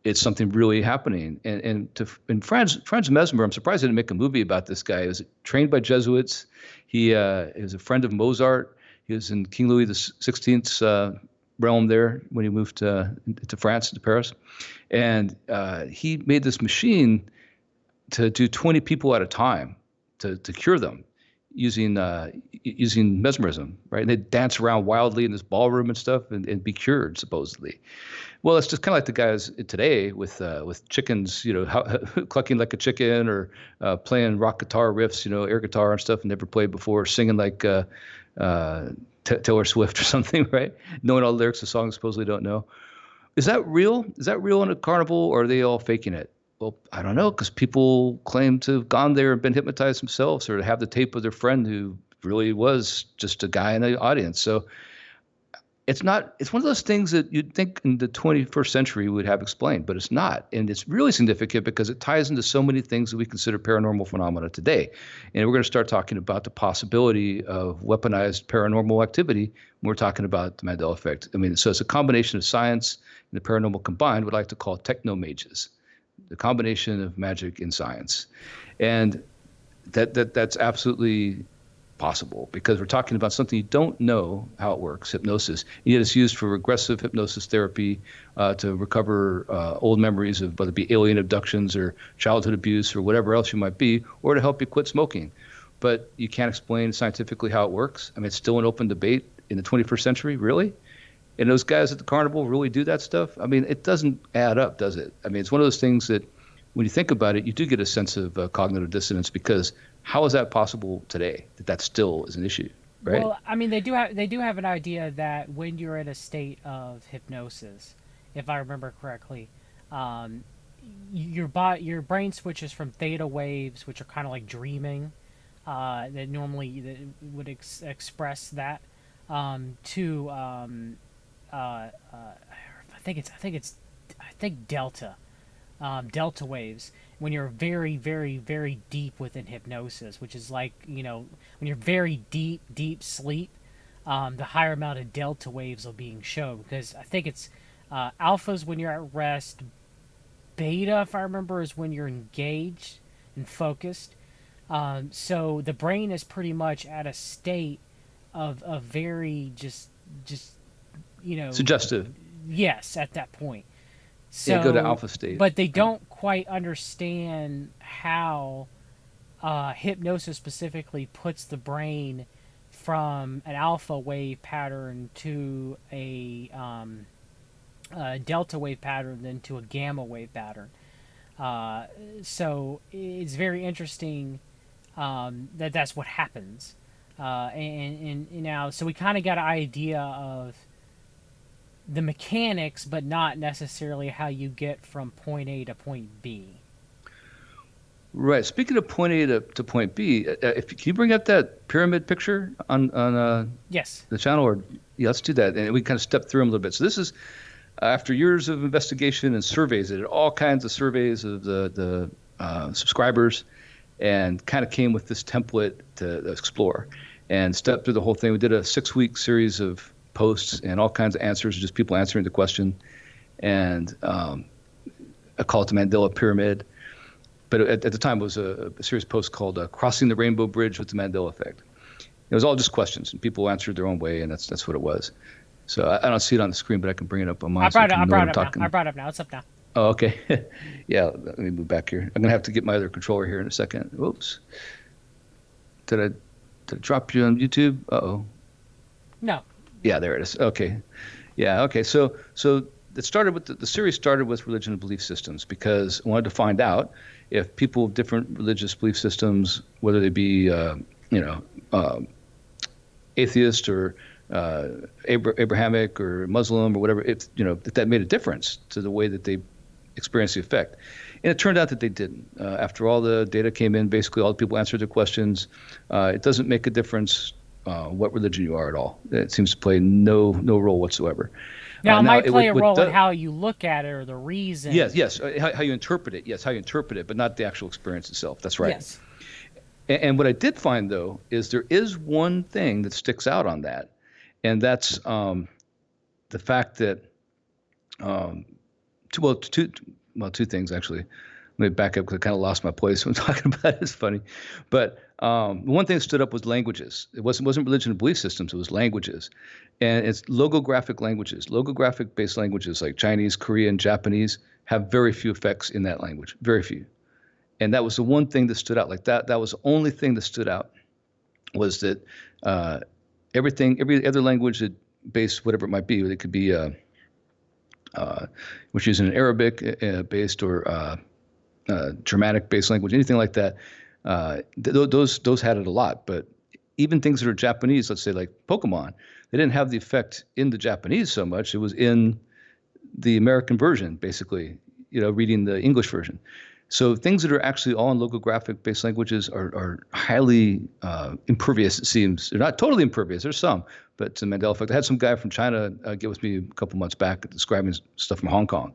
it's something really happening. And Franz Mesmer, I'm surprised they didn't make a movie about this guy. He was trained by Jesuits. He was a friend of Mozart. He was in King Louis XVI's realm there when he moved to France, to Paris. And he made this machine to do 20 people at a time to cure them using mesmerism, right? And they'd dance around wildly in this ballroom and stuff and be cured, supposedly. Well, it's just kind of like the guys today with chickens, clucking like a chicken, or playing rock guitar riffs, air guitar and stuff never played before, singing like Taylor Swift or something, right? Knowing all the lyrics of songs supposedly don't know. Is that real? Is that real in a carnival, or are they all faking it? Well, I don't know, because people claim to have gone there and been hypnotized themselves, or to have the tape of their friend who really was just a guy in the audience. So it's one of those things that you'd think in the 21st century would have explained, but it's not. And it's really significant because it ties into so many things that we consider paranormal phenomena today. And we're going to start talking about the possibility of weaponized paranormal activity when we're talking about the Mandela Effect. I mean, so it's a combination of science and the paranormal combined, what I like to call techno-mages. The combination of magic and science. And that's absolutely possible, because we're talking about something you don't know how it works, hypnosis. And yet it's used for regressive hypnosis therapy to recover old memories of whether it be alien abductions or childhood abuse or whatever else you might be, or to help you quit smoking. But you can't explain scientifically how it works. I mean, it's still an open debate in the 21st century, really? And those guys at the carnival really do that stuff? I mean, it doesn't add up, does it? I mean, it's one of those things that when you think about it, you do get a sense of cognitive dissonance, because how is that possible today, that still is an issue, right? Well, I mean, they do have an idea that when you're in a state of hypnosis, if I remember correctly, your brain switches from theta waves, which are kind of like dreaming, that normally would express that, to I think delta waves, when you're very, very, very deep within hypnosis, which is like, when you're very deep sleep, the higher amount of delta waves are being shown, because I think it's alpha's when you're at rest, beta, if I remember, is when you're engaged and focused. So the brain is pretty much at a state of very just suggestive. Yes, at that point. So, go to alpha state. But they don't quite understand how hypnosis specifically puts the brain from an alpha wave pattern to a delta wave pattern, then to a gamma wave pattern. So it's very interesting that's what happens. And now, so we kind of got an idea of the mechanics, but not necessarily how you get from point A to point B. Right. Speaking of point A to point B, can you bring up that pyramid picture on yes, the channel? Or yeah, let's do that, and we kind of step through them a little bit. So this is after years of investigation and surveys. They did all kinds of surveys of the subscribers, and kind of came with this template to explore. and stepped through the whole thing. We did a 6-week series of posts and all kinds of answers, just people answering the question. And I call it the Mandela Pyramid. But at the time, it was a series post called Crossing the Rainbow Bridge with the Mandela Effect. It was all just questions, and people answered their own way, and that's what it was. So I don't see it on the screen, but I can bring it up on mine. I brought it up now. It's up now. Oh, okay. Yeah, let me move back here. I'm going to have to get my other controller here in a second. Whoops. Did I drop you on YouTube? Uh-oh. No. Yeah, there it is. Okay. Yeah, okay. So it started with the series started with religion and belief systems, because I wanted to find out if people with different religious belief systems, whether they be atheist or Abrahamic or Muslim or whatever, if that made a difference to the way that they experienced the effect. And it turned out that they didn't. After all the data came in, basically all the people answered their questions. It doesn't make a difference what religion you are at all. It seems to play no role whatsoever. Now, it might play a role in how you look at it or the reason. Yes. How you interpret it. Yes, how you interpret it, but not the actual experience itself. That's right. Yes. And what I did find, though, is there is one thing that sticks out on that, and that's the fact that two things, actually. Let me back up because I kind of lost my place when talking about it. It's funny. But one thing that stood up was languages. It wasn't religion and belief systems. It was languages. And it's logographic languages. Logographic-based languages like Chinese, Korean, Japanese have very few effects in that language. Very few. And that was the one thing that stood out. Like that was the only thing that stood out, was that every other language that based, whatever it might be, it could be which is an Arabic based or Germanic based language, anything like that. Those had it a lot. But even things that are Japanese, let's say like Pokemon, they didn't have the effect in the Japanese so much. It was in the American version, basically, reading the English version. So things that are actually all in logographic based languages are highly impervious, it seems. They're not totally impervious. There's some, but to the Mandela Effect. I had some guy from China get with me a couple months back describing stuff from Hong Kong.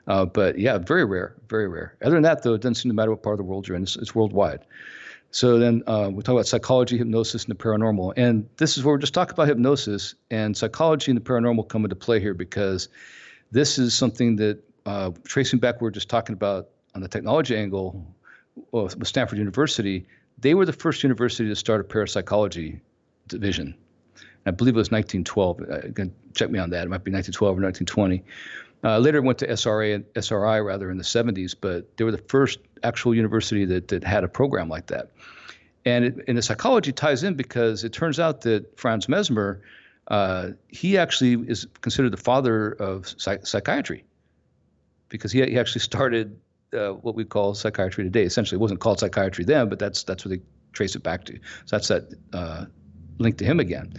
But yeah, very rare, very rare. Other than that, though, it doesn't seem to matter what part of the world you're in. It's worldwide. So then we talk about psychology, hypnosis, and the paranormal. And this is where we're just talking about hypnosis, and psychology and the paranormal come into play here, because this is something that, tracing back, we're just talking about on the technology angle with Stanford University. They were the first university to start a parapsychology division. I believe it was 1912. You can check me on that. It might be 1912 or 1920. Later it went to SRI rather in the 70s, but they were the first actual university that had a program like that. And the psychology ties in because it turns out that Franz Mesmer, he actually is considered the father of psychiatry, because he actually started what we call psychiatry today. Essentially, it wasn't called psychiatry then, but that's what they trace it back to. So that's that link to him again.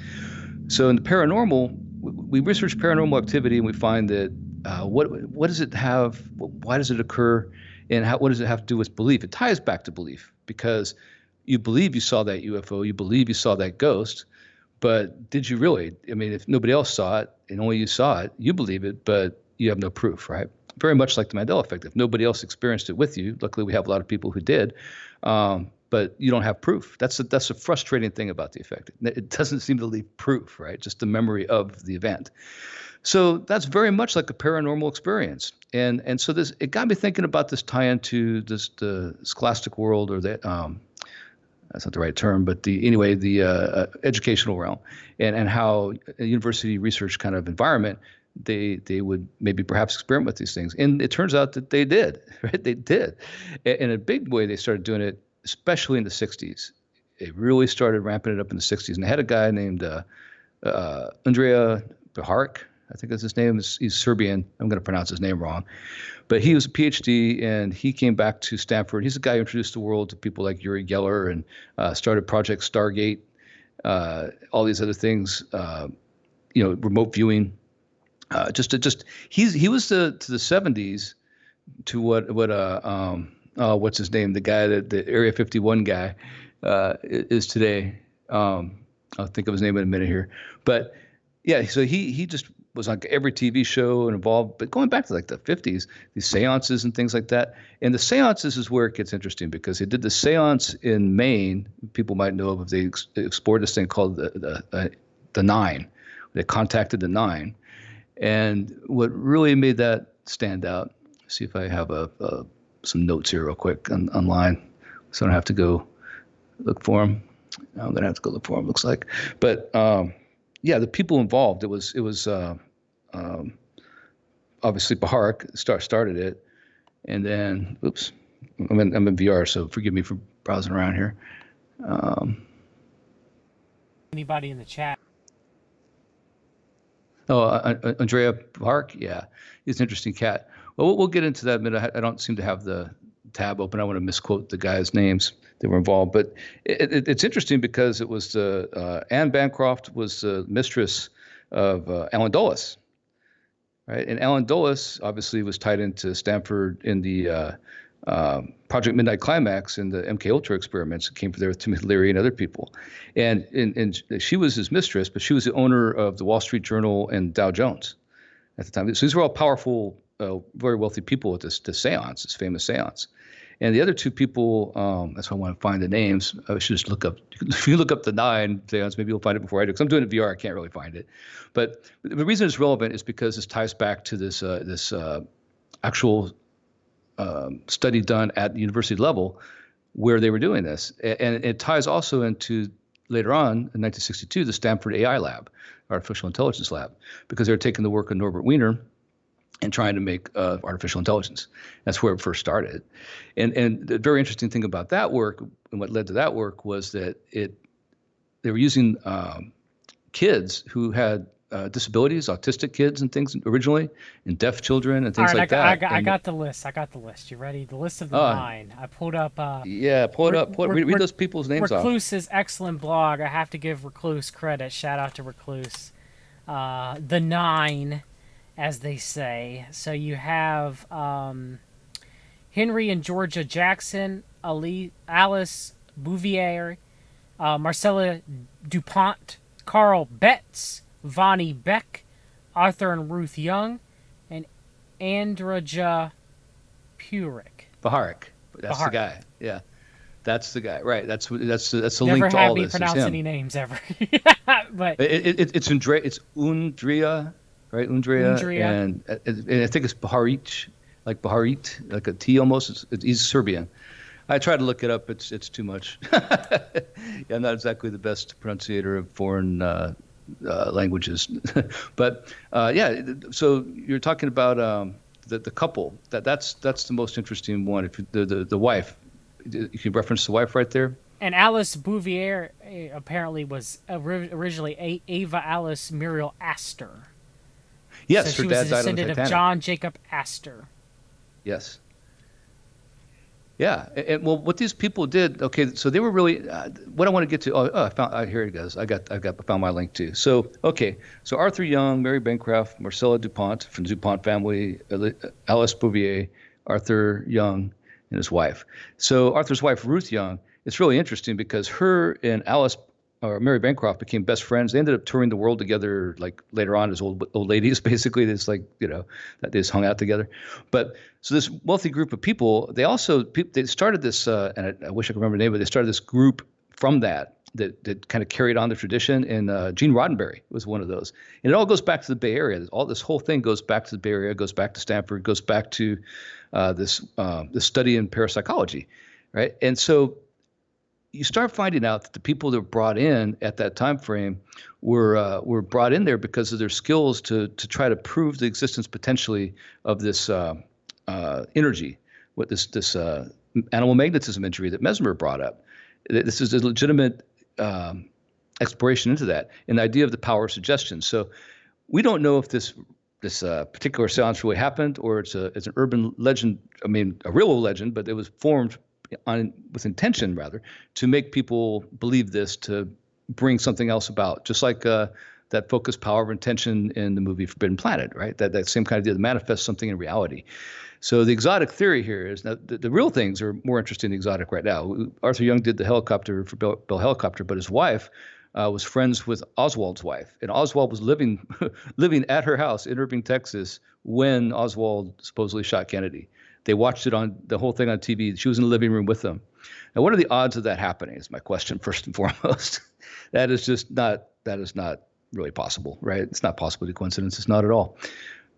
So in the paranormal, we research paranormal activity, and we find that what does it have? Why does it occur? And what does it have to do with belief? It ties back to belief, because you believe you saw that UFO, you believe you saw that ghost, but did you really? I mean, if nobody else saw it and only you saw it, you believe it, but you have no proof, right? Very much like the Mandela Effect. If nobody else experienced it with you, luckily we have a lot of people who did, but you don't have proof. That's a frustrating thing about the effect. It doesn't seem to leave proof, right? Just the memory of the event. So that's very much like a paranormal experience. And so it got me thinking about this tie-in to the scholastic world, or the that's not the right term, but the educational realm, and how a university research kind of environment, they would maybe perhaps experiment with these things. And it turns out that they did, right? They did. In a big way, they started doing it, especially in the 60s. They really started ramping it up in the 60s. And they had a guy named Andrea Beharic, I think that's his name. He's Serbian. I'm going to pronounce his name wrong. But he was a PhD, and he came back to Stanford. He's the guy who introduced the world to people like Uri Geller, and started Project Stargate, all these other things, remote viewing. He was to the 70s to what's his name, the guy the Area 51 guy is today. I'll think of his name in a minute here, but yeah, so he just was on every TV show and involved, but going back to like the 50s, these seances and things like that. And the seances is where it gets interesting because they did the seance in Maine. People might know if they explored this thing called the Nine. They contacted the Nine. And what really made that stand out, see if I have some notes here real quick online so I don't have to go look for them. I'm going to have to go look for them, looks like. But yeah, the people involved, it was obviously Baharik started it. And then, oops, I'm in VR, so forgive me for browsing around here. Anybody in the chat? Oh, Andrea Baharik, yeah, he's an interesting cat. Well, we'll get into that in a minute. I don't seem to have the tab open. I want to misquote the guys' names that were involved, but it's interesting because it was Anne Bancroft was the mistress of Alan Dulles, right? And Alan Dulles obviously was tied into Stanford in the Project Midnight Climax and the MK Ultra experiments that came from there with Timothy Leary and other people, and she was his mistress, but she was the owner of the Wall Street Journal and Dow Jones at the time. So these were all powerful, very wealthy people at this seance, this famous seance. And the other two people, that's why I want to find the names. I should just look up. If you look up the Nine seance, maybe you'll find it before I do. Because I'm doing it VR, I can't really find it. But the reason it's relevant is because this ties back to this actual study done at the university level where they were doing this. And it ties also into, later on, in 1962, the Stanford AI lab, artificial intelligence lab, because they were taking the work of Norbert Wiener and trying to make artificial intelligence. That's where it first started. And the very interesting thing about that work and what led to that work was that they were using kids who had disabilities, autistic kids and things originally, and deaf children and things like that. I got the list. You ready? The list of the Nine. I pulled up. Yeah, pull it up. Read those people's names off. Recluse's excellent blog. I have to give Recluse credit. Shout out to Recluse. The Nine, as they say. So you have Henry and Georgia Jackson, Alice Bouvier, Marcella DuPont, Carl Betts, Vonnie Beck, Arthur and Ruth Young, and Andraja Purik. Baharik. That's the guy. Yeah. That's the guy. Right. That's the link to all this. Never had me pronounce any names ever. But it's Undria, right? Undria. And I think it's Baharic, like Baharit, like a T almost. He's Serbian. I tried to look it up. It's too much. Yeah, I'm not exactly the best pronunciator of foreign languages. But yeah, so you're talking about the couple. That's the most interesting one. If the wife, you can reference the wife right there. And Alice Bouvier apparently was originally Ava Alice Muriel Astor. Yes, so her dad died on the descendant Titanic. of John Jacob Astor. Yes. Yeah, and well, what these people did. Okay, so they were really. What I want to get to. I found. Here it goes. I found my link too. So okay, so Arthur Young, Mary Bancroft, Marcella DuPont from the DuPont family, Alice Bouvier, Arthur Young, and his wife. So Arthur's wife Ruth Young. It's really interesting because her and Mary Bancroft became best friends. They ended up touring the world together, like later on as old ladies, basically. It's like, that they just hung out together. But so this wealthy group of people, they started this, and I wish I could remember the name, but they started this group from that kind of carried on the tradition. And Gene Roddenberry was one of those. And it all goes back to the Bay Area. This whole thing goes back to the Bay Area, goes back to Stanford, goes back to this study in parapsychology, right? And so you start finding out that the people that were brought in at that time frame were brought in there because of their skills to try to prove the existence potentially of this energy, what this animal magnetism injury that Mesmer brought up. This is a legitimate exploration into that, and the idea of the power of suggestion. So we don't know if this particular seance really happened or it's an urban legend. I mean, a real legend, but it was formed with intention, rather, to make people believe this, to bring something else about, just like that focused power of intention in the movie Forbidden Planet, right? That same kind of idea to manifest something in reality. So the exotic theory here is that the real things are more interesting than exotic right now. Arthur Young did the helicopter for Bell Helicopter, but his wife, was friends with Oswald's wife, and Oswald was living living at her house in Irving, Texas, when Oswald supposedly shot Kennedy. They watched it on the whole thing on TV. She was in the living room with them. Now, what are the odds of that happening? Is my question first and foremost. That is not really possible, right? It's not possible to coincidence. It's not at all.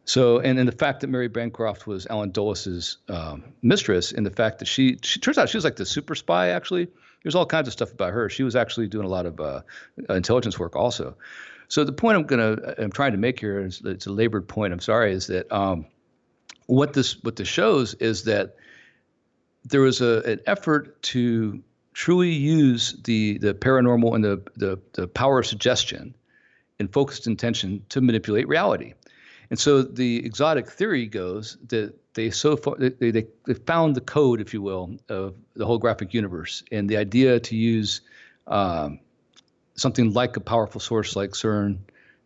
So, and the fact that Mary Bancroft was Alan Dulles' mistress, and the fact that she turns out she was like the super spy, actually. There's all kinds of stuff about her. She was actually doing a lot of intelligence work also. So the point I'm trying to make here, is it's a labored point, I'm sorry, is that what this shows is that there was an effort to truly use the paranormal and the power of suggestion and focused intention to manipulate reality. And so the exotic theory goes that they found the code, if you will, of the holographic universe, and the idea to use something like a powerful source like CERN,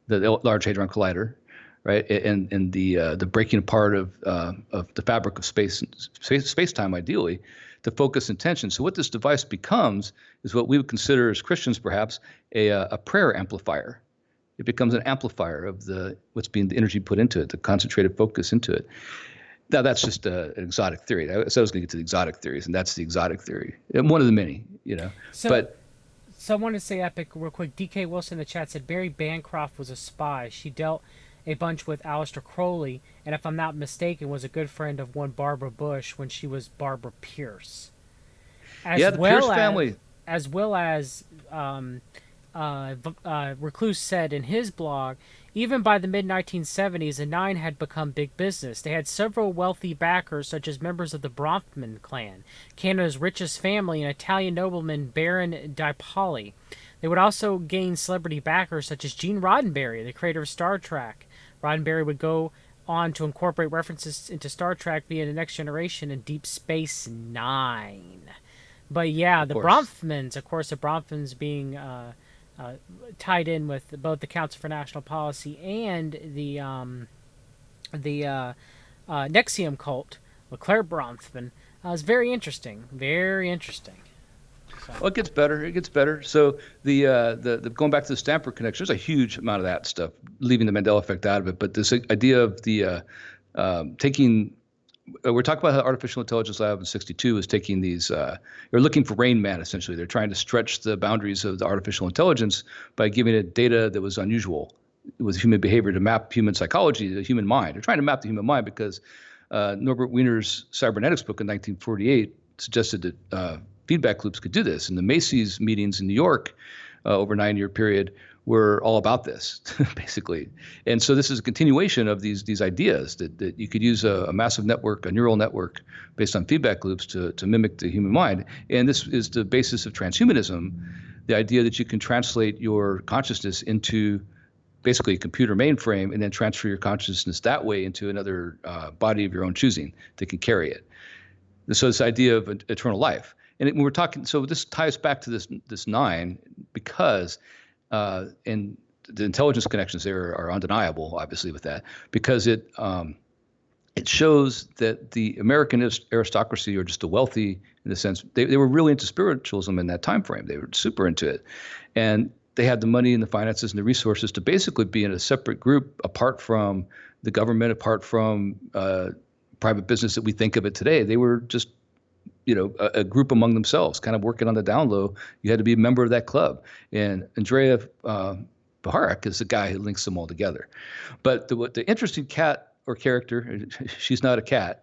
the Large Hadron Collider, right, and the breaking apart of the fabric of space-time, ideally, to focus intention. So what this device becomes is what we would consider as Christians, perhaps, a prayer amplifier. It becomes an amplifier of the energy put into it, the concentrated focus into it. Now, that's just an exotic theory. So I was going to get to the exotic theories, and that's the exotic theory, and one of the many, So I want to say, Epic, real quick. DK Wilson in the chat said Mary Bancroft was a spy. She dealt a bunch with Aleister Crowley, and if I'm not mistaken, was a good friend of one Barbara Bush when she was Barbara Pierce. The Pierce family. As well as Recluse said in his blog, even by the mid-1970s, the Nine had become big business. They had several wealthy backers, such as members of the Bronfman clan, Canada's richest family, and Italian nobleman Baron di Pauli. They would also gain celebrity backers, such as Gene Roddenberry, the creator of Star Trek. Roddenberry would go on to incorporate references into Star Trek via The Next Generation and Deep Space Nine. But yeah, the Bronfmans, of course, the Bronfmans being tied in with both the Council for National Policy and the Nexium cult, Claire Bronfman, is very interesting. Very interesting. So. Well, it gets better. So the going back to the Stanford connection, there's a huge amount of that stuff, leaving the Mandela effect out of it. But this idea of the taking, we're talking about how the Artificial Intelligence Lab in '62 is taking these, they're looking for Rain Man, essentially. They're trying to stretch the boundaries of the artificial intelligence by giving it data that was unusual with human behavior to map human psychology, the human mind. They're trying to map the human mind because Norbert Wiener's cybernetics book in 1948 suggested that feedback loops could do this. And the Macy's meetings in New York over a 9-year period were all about this, basically. And so this is a continuation of these ideas that you could use a massive network, a neural network based on feedback loops to mimic the human mind. And this is the basis of transhumanism, the idea that you can translate your consciousness into basically a computer mainframe and then transfer your consciousness that way into another body of your own choosing that can carry it. So this idea of eternal life. And when we're talking, so this ties back to this nine because and the intelligence connections there are undeniable, obviously, with that, because it shows that the American aristocracy, or just the wealthy in the sense, they were really into spiritualism in that time frame. They were super into it. And they had the money and the finances and the resources to basically be in a separate group apart from the government, apart from private business that we think of it today. They were just a group among themselves, kind of working on the down low. You had to be a member of that club. And Andrea Baharik is the guy who links them all together. But the interesting cat or character, she's not a cat.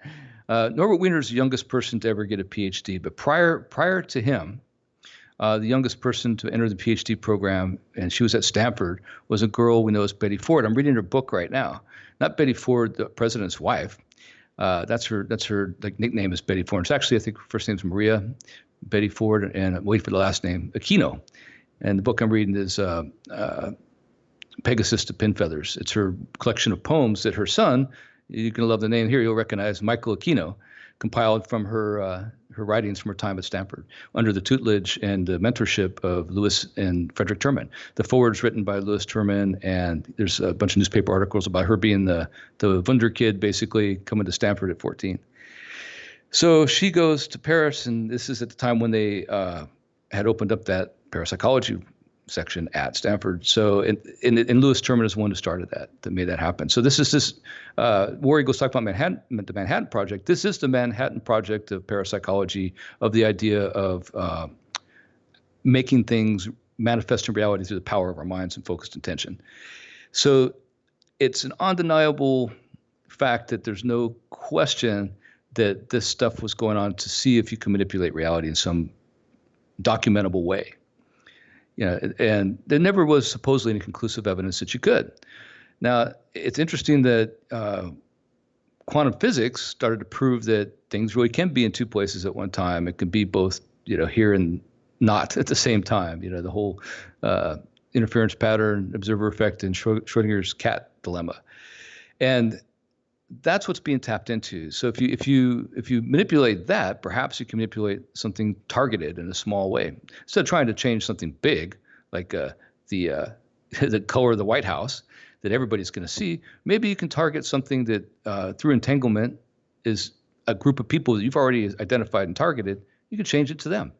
Norbert Wiener's the youngest person to ever get a PhD. But prior to him, the youngest person to enter the PhD program, and she was at Stanford, was a girl we know as Betty Ford. I'm reading her book right now. Not Betty Ford, the president's wife. That's her nickname is Betty Ford. It's actually, I think her first name's Maria Betty Ford, and wait for the last name, Aquino. And the book I'm reading is Pegasus to Pin Feathers. It's her collection of poems that her son, you're going to love the name here, you'll recognize, Michael Aquino, compiled from her writings from her time at Stanford under the tutelage and the mentorship of Lewis and Frederick Terman. The foreword's written by Lewis Terman, and there's a bunch of newspaper articles about her being the Wunder kid, basically coming to Stanford at 14. So she goes to Paris, and this is at the time when they had opened up that parapsychology section at Stanford. So, and Lewis Terman is one who started that made that happen. So where he goes talk about the Manhattan Project. This is the Manhattan Project of parapsychology, of the idea of making things manifest in reality through the power of our minds and focused intention. So it's an undeniable fact that there's no question that this stuff was going on to see if you can manipulate reality in some documentable way. And there never was supposedly any conclusive evidence that you could. Now, it's interesting that quantum physics started to prove that things really can be in two places at one time. It can be both, here and not at the same time. The whole interference pattern, observer effect, and Schrodinger's cat dilemma. And that's what's being tapped into. So if you manipulate that, perhaps you can manipulate something targeted in a small way. Instead of trying to change something big, like the color of the White House that everybody's going to see, maybe you can target something that through entanglement is a group of people that you've already identified and targeted. You can change it to them.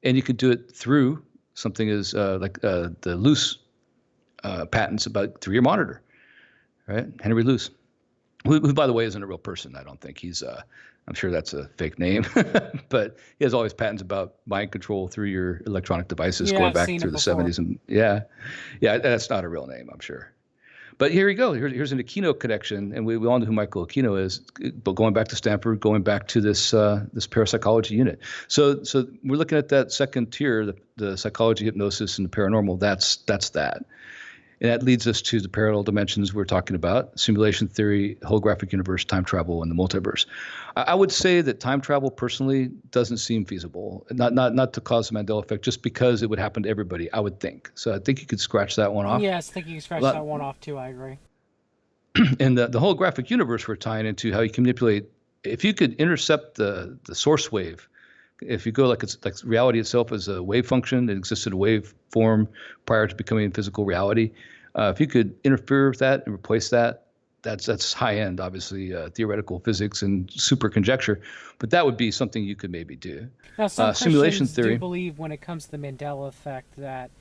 And you could do it through something as like the Luce patents through your monitor, right? Henry Luce. Who, by the way, isn't a real person. I don't think he's. I'm sure that's a fake name, but he has all his patents about mind control through your electronic devices going back through the 70s. And yeah, that's not a real name, I'm sure. But here we go. Here's an Aquino connection, and we all know who Michael Aquino is. But going back to Stanford, going back to this parapsychology unit. So we're looking at that second tier, the psychology, hypnosis, and the paranormal. That's that. And that leads us to the parallel dimensions we're talking about: simulation theory, holographic universe, time travel, and the multiverse. I would say that time travel personally doesn't seem feasible, not to cause the Mandela effect, just because it would happen to everybody, I would think. So I think you could scratch that one off. Yes, I think you can scratch that one off too. I agree. And the holographic universe we're tying into how you can manipulate. If you could intercept the source wave, if you go like reality itself as a wave function that existed in wave form prior to becoming physical reality, if you could interfere with that and replace that, that's high end, obviously, theoretical physics and super conjecture, but that would be something you could maybe do. Now, some simulation Christians theory do believe when it comes to the Mandela effect that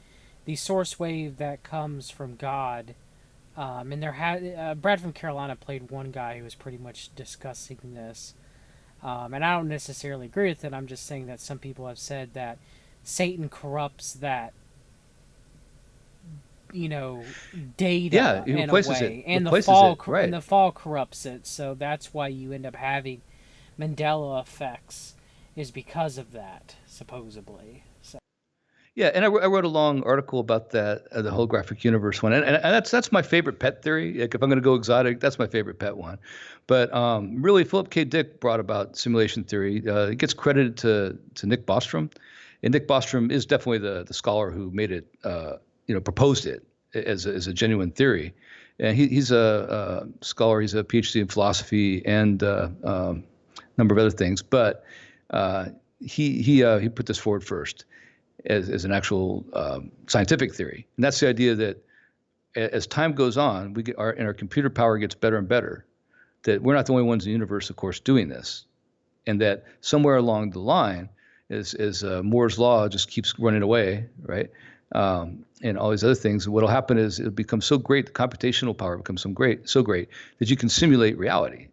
the source wave that comes from God, and Brad from Carolina played one guy who was pretty much discussing this. And I don't necessarily agree with it. I'm just saying that some people have said that Satan corrupts that, data in a way, and the fall corrupts it. So that's why you end up having Mandela effects, is because of that, supposedly. So. Yeah, and I wrote a long article about that, the holographic universe one, and that's my favorite pet theory. Like if I'm going to go exotic, that's my favorite pet one. But really, Philip K. Dick brought about simulation theory. It gets credited to Nick Bostrom, and Nick Bostrom is definitely the scholar who made it, proposed it as a genuine theory. And he's a scholar. He's a PhD in philosophy and a number of other things. But he put this forward first as an actual scientific theory. And that's the idea that as time goes on, our computer power gets better and better, that we're not the only ones in the universe, of course, doing this. And that somewhere along the line, as Moore's law just keeps running away, right? And all these other things, what'll happen is it'll become so great, the computational power becomes so great that you can simulate reality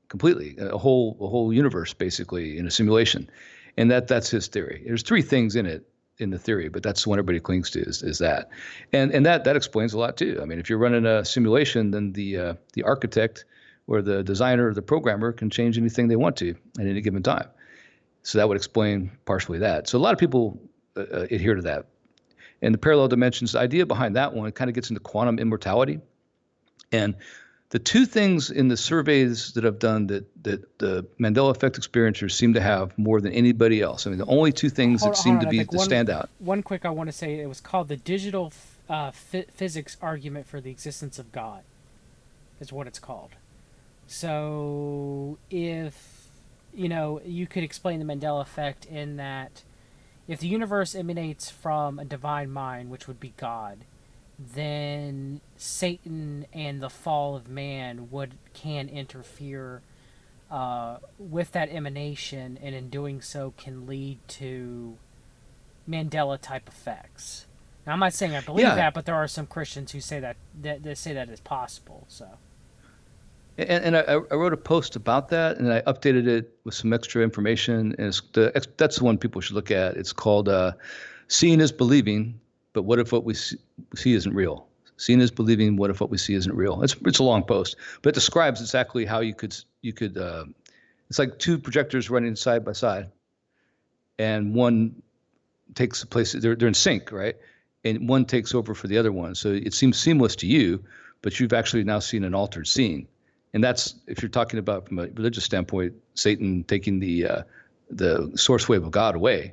completely, a whole universe basically in a simulation. And that's his theory. There's three things in it, in the theory, but that's the one everybody clings to is that. And that explains a lot too. I mean, if you're running a simulation, then the architect or the designer or the programmer can change anything they want to at any given time. So that would explain partially that. So a lot of people adhere to that. And the parallel dimensions, the idea behind that one, it kind of gets into quantum immortality. And the two things in the surveys that I've done that the Mandela Effect experiencers seem to have more than anybody else. I mean, the only two things that seem to stand out. One quick I want to say, it was called the digital physics argument for the existence of God, is what it's called. So if, you could explain the Mandela Effect in that if the universe emanates from a divine mind, which would be God, then Satan and the fall of man can interfere with that emanation, and in doing so can lead to Mandela type effects. Now, I'm not saying I believe Yeah, that, but there are some Christians who say that say that is possible. So and I wrote a post about that, and I updated it with some extra information. And that's the one people should look at. It's called "Seeing is Believing," but what if what we see isn't real? Seeing is believing. What if what we see isn't real? It's a long post, but it describes exactly how you could it's like two projectors running side by side, and one takes the place. They're in sync, right? And one takes over for the other one. So it seems seamless to you, but you've actually now seen an altered scene. And that's, if you're talking about from a religious standpoint, Satan taking the source wave of God away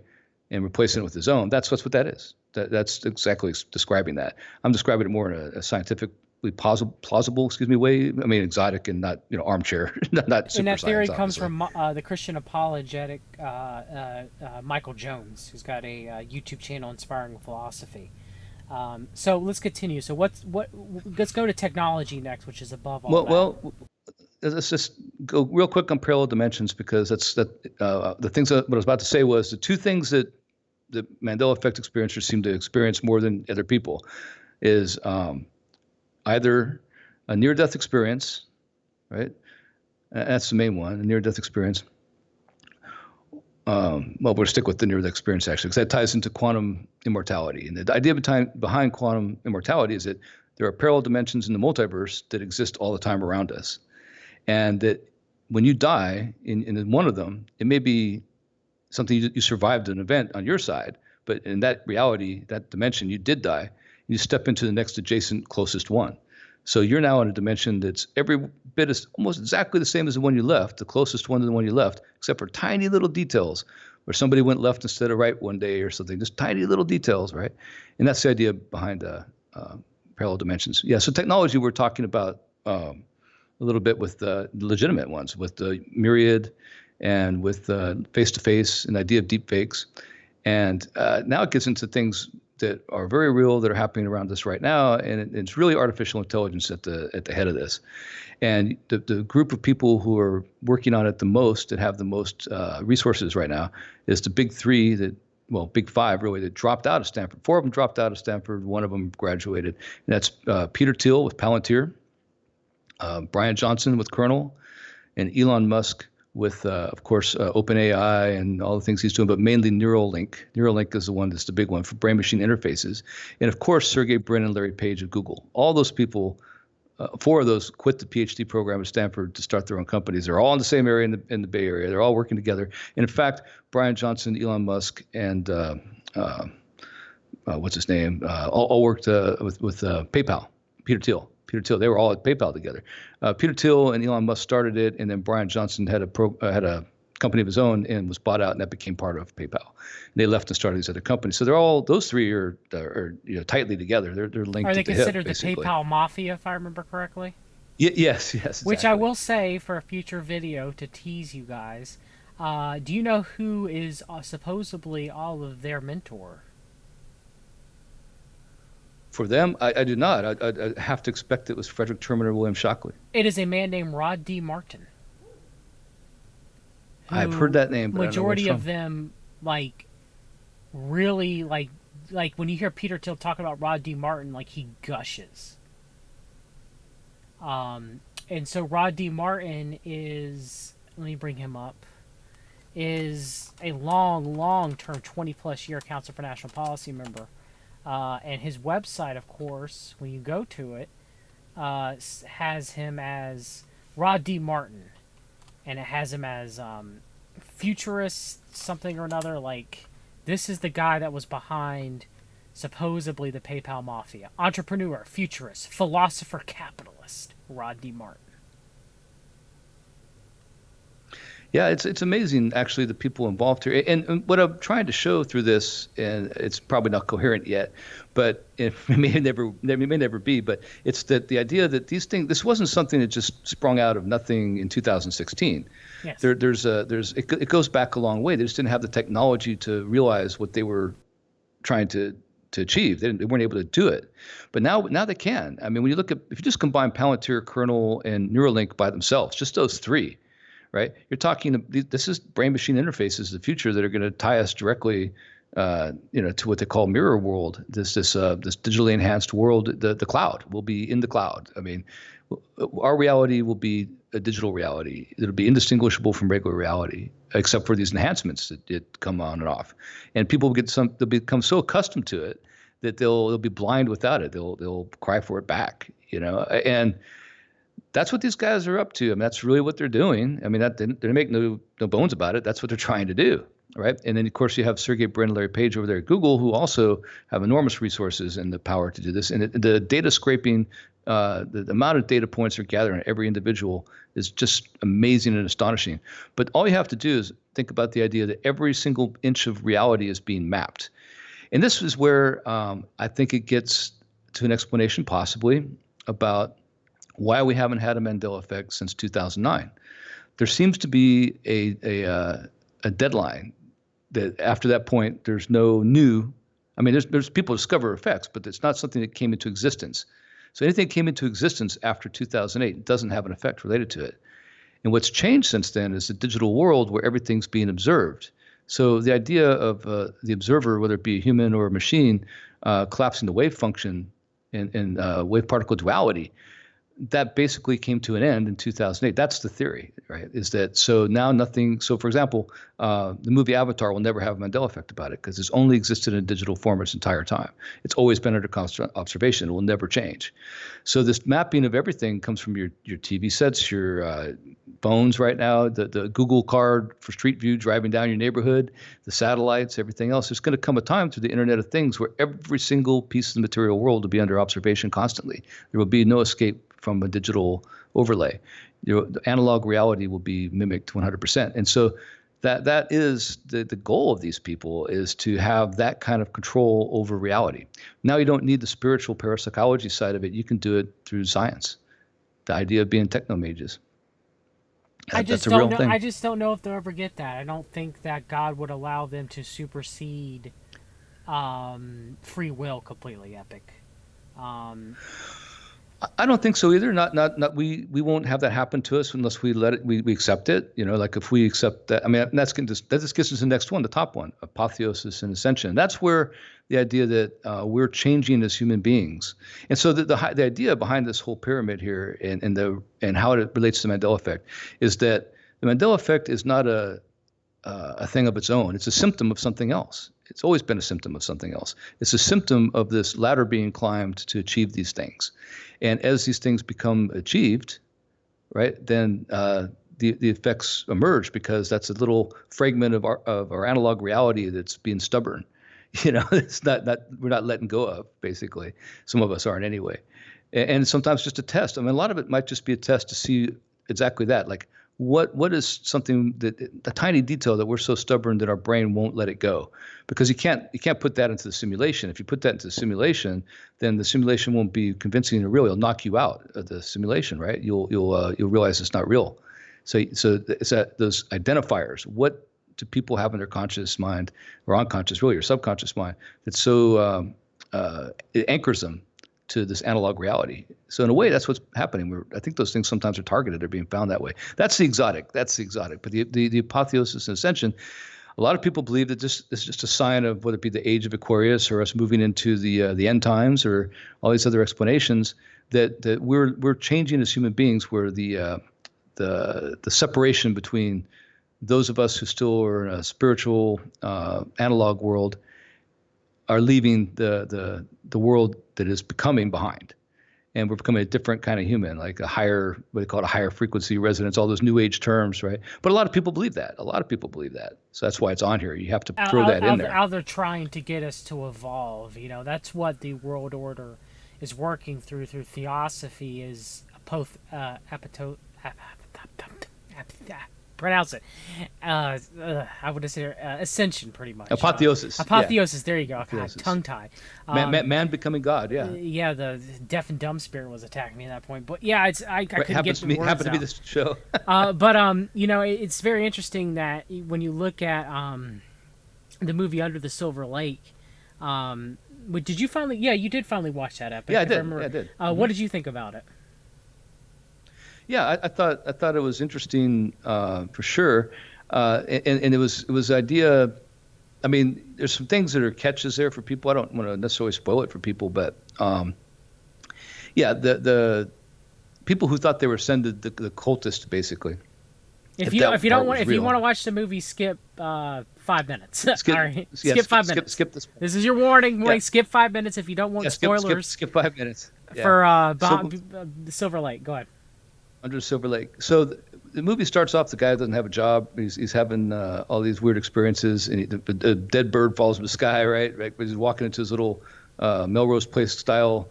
and replacing it with his own. That's what that is. That's exactly describing that. I'm describing it more in a scientifically plausible, way. I mean, exotic and not armchair, not super and that theory science, comes obviously. from the Christian apologetic Michael Jones, who's got a YouTube channel, Inspiring Philosophy. So let's continue. So let's go to technology next, which is above all that. Well, let's just go real quick on parallel dimensions, because the things that what I was about to say was the two things that the Mandela Effect experiencers seem to experience more than other people is either a near-death experience, right? That's the main one, a near-death experience. Well, we'll stick with the near-death experience, actually, because that ties into quantum immortality. And the idea behind quantum immortality is that there are parallel dimensions in the multiverse that exist all the time around us. And that when you die in one of them, it may be something you survived an event on your side, but in that reality, that dimension, you did die. You step into the next adjacent closest one. So you're now in a dimension that's every bit is almost exactly the same as the one you left, the closest one to the one you left, except for tiny little details where somebody went left instead of right one day or something, just tiny little details, right? And that's the idea behind parallel dimensions. Yeah, so technology we're talking about a little bit with the legitimate ones, with the Myriad and with face-to-face and the idea of deep fakes. And now it gets into things that are very real that are happening around us right now, and it's really artificial intelligence at the head of this. And the group of people who are working on it the most, that have the most resources right now, is the big three big five really, that dropped out of Stanford. Four of them dropped out of Stanford. One of them graduated. And that's Peter Thiel with Palantir, Brian Johnson with Kernel, and Elon Musk with, of course, OpenAI and all the things he's doing, but mainly Neuralink. Neuralink is the one that's the big one for brain-machine interfaces. And, of course, Sergey Brin and Larry Page of Google. All those people, four of those quit the PhD program at Stanford to start their own companies. They're all in the same area in the Bay Area. They're all working together. And, in fact, Brian Johnson, Elon Musk, and what's his name, all worked with PayPal, Peter Thiel. They were all at PayPal together. Peter Thiel and Elon Musk started it, and then Brian Johnson had a company of his own and was bought out, and that became part of PayPal. And they left and started these other companies. So those three are tightly together. They're linked. Are they at the considered hip, the basically. PayPal mafia, if I remember correctly? Yes, exactly. Which I will say for a future video to tease you guys. Do you know who is supposedly all of their mentor? For them, I do not. I have to expect it was Frederick Terman or William Shockley. It is a man named Rod D. Martin. I've heard that name, but Majority I don't know of them, really, when you hear Peter Thiel talk about Rod D. Martin, he gushes. And so Rod D. Martin is, let me bring him up, is a long-term 20-plus year Council for National Policy member. And his website, of course, when you go to it, has him as Rod D. Martin. And it has him as futurist something or another. This is the guy that was behind, supposedly, the PayPal mafia. Entrepreneur, futurist, philosopher, capitalist, Rod D. Martin. Yeah, it's amazing, actually, the people involved here. And what I'm trying to show through this, and it's probably not coherent yet, but it may never be, but it's that the idea that this wasn't something that just sprung out of nothing in 2016. Yes. It goes back a long way. They just didn't have the technology to realize what they were trying to achieve. They weren't able to do it. But now they can. I mean, when you look at, if you just combine Palantir, Kernel, and Neuralink by themselves, just those three, right? You're talking, this is brain-machine interfaces of the future that are going to tie us directly to what they call mirror world, this digitally enhanced world. The cloud will be in the cloud. I mean, our reality will be a digital reality. It'll be indistinguishable from regular reality, except for these enhancements that come on and off. And people they'll become so accustomed to it that they'll be blind without it. They'll cry for it back, and that's what these guys are up to. I mean, that's really what they're doing. I mean, they make no bones about it. That's what they're trying to do, right? And then, of course, you have Sergey Brin and Larry Page over there at Google, who also have enormous resources and the power to do this. And the data scraping, the amount of data points they're gathering on every individual is just amazing and astonishing. But all you have to do is think about the idea that every single inch of reality is being mapped. And this is where I think it gets to an explanation, possibly, about why we haven't had a Mandela Effect since 2009. There seems to be a deadline that after that point, there's no new. I mean, there's people discover effects, but it's not something that came into existence. So anything that came into existence after 2008 doesn't have an effect related to it. And what's changed since then is the digital world where everything's being observed. So the idea of the observer, whether it be a human or a machine, collapsing the wave function and wave particle duality, that basically came to an end in 2008. That's the theory, right? Is that so now nothing. So, for example, the movie Avatar will never have a Mandela Effect about it because it's only existed in digital form its entire time. It's always been under constant observation. It will never change. So this mapping of everything comes from your TV sets, your phones right now, the Google card for Street View driving down your neighborhood, the satellites, everything else. There's going to come a time through the Internet of Things where every single piece of the material world will be under observation constantly. There will be no escape from a digital overlay. The analog reality will be mimicked 100%. And so that is the goal of these people, is to have that kind of control over reality. Now you don't need the spiritual parapsychology side of it. You can do it through science. The idea of being technomages. That's a real thing. I just don't know if they'll ever get that. I don't think that God would allow them to supersede free will completely, Epic. I don't think so either. Not we won't have that happen to us unless we let it. We accept it. Like if we accept that. I mean, that just gets us to the next one, the top one, apotheosis and ascension. That's where the idea that we're changing as human beings. And so the idea behind this whole pyramid here and how it relates to the Mandela Effect is that the Mandela Effect is not a thing of its own. It's a symptom of something else. It's always been a symptom of something else. It's a symptom of this ladder being climbed to achieve these things. And as these things become achieved, right, then the effects emerge, because that's a little fragment of our analog reality that's being stubborn. It's not we're not letting go of, basically. Some of us aren't anyway. And sometimes just a test. I mean, a lot of it might just be a test to see exactly that. Like, what is something a tiny detail that we're so stubborn that our brain won't let it go? Because you can't put that into the simulation. If you put that into the simulation, then the simulation won't be convincing or real. It'll knock you out of the simulation, right? You'll realize it's not real. So it's those identifiers. What do people have in their conscious mind, or unconscious, really, or subconscious mind, that so it anchors them to this analog reality? So in a way, that's what's happening. I think those things sometimes are targeted. They're being found that way. That's the exotic. But the apotheosis and ascension, a lot of people believe that this is just a sign of whether it be the age of Aquarius or us moving into the end times or all these other explanations, that we're changing as human beings, where the separation between those of us who still are in a spiritual analog world are leaving the world that is becoming behind. And we're becoming a different kind of human, like a higher, what they call it, a higher frequency resonance, all those new age terms, right? But a lot of people believe that. So that's why it's on here. You have to throw that in there. How they're trying to get us to evolve. That's what the world order is working through theosophy, is pronounce it. I would say ascension, pretty much. Apotheosis. Apotheosis. Yeah. There you go. God, tongue tie. Man becoming God. Yeah. Yeah. The deaf and dumb spirit was attacking me at that point. But yeah, I couldn't get the words happened out. to be this show. But it's very interesting that when you look at the movie Under the Silver Lake. Did you finally? Yeah, you did finally watch that, Epic. Yeah, I did. What did you think about it? Yeah, I thought it was interesting for sure, and it was the idea I mean, there's some things that are catches there for people. I don't want to necessarily spoil it for people, but yeah, the people who thought they were sending the cultist basically. If that part was if you real, want to watch the movie, skip 5 minutes. skip, All right, yeah, skip 5 minutes. skip this. This is your warning. Yeah, Skip 5 minutes if you don't want yeah, spoilers skip 5 minutes. Yeah. for So Silver Lake. Go ahead. Under Silver Lake. So the movie starts off. The guy doesn't have a job. He's having all these weird experiences, and the dead bird falls from the sky. Right. He's walking into his little Melrose Place style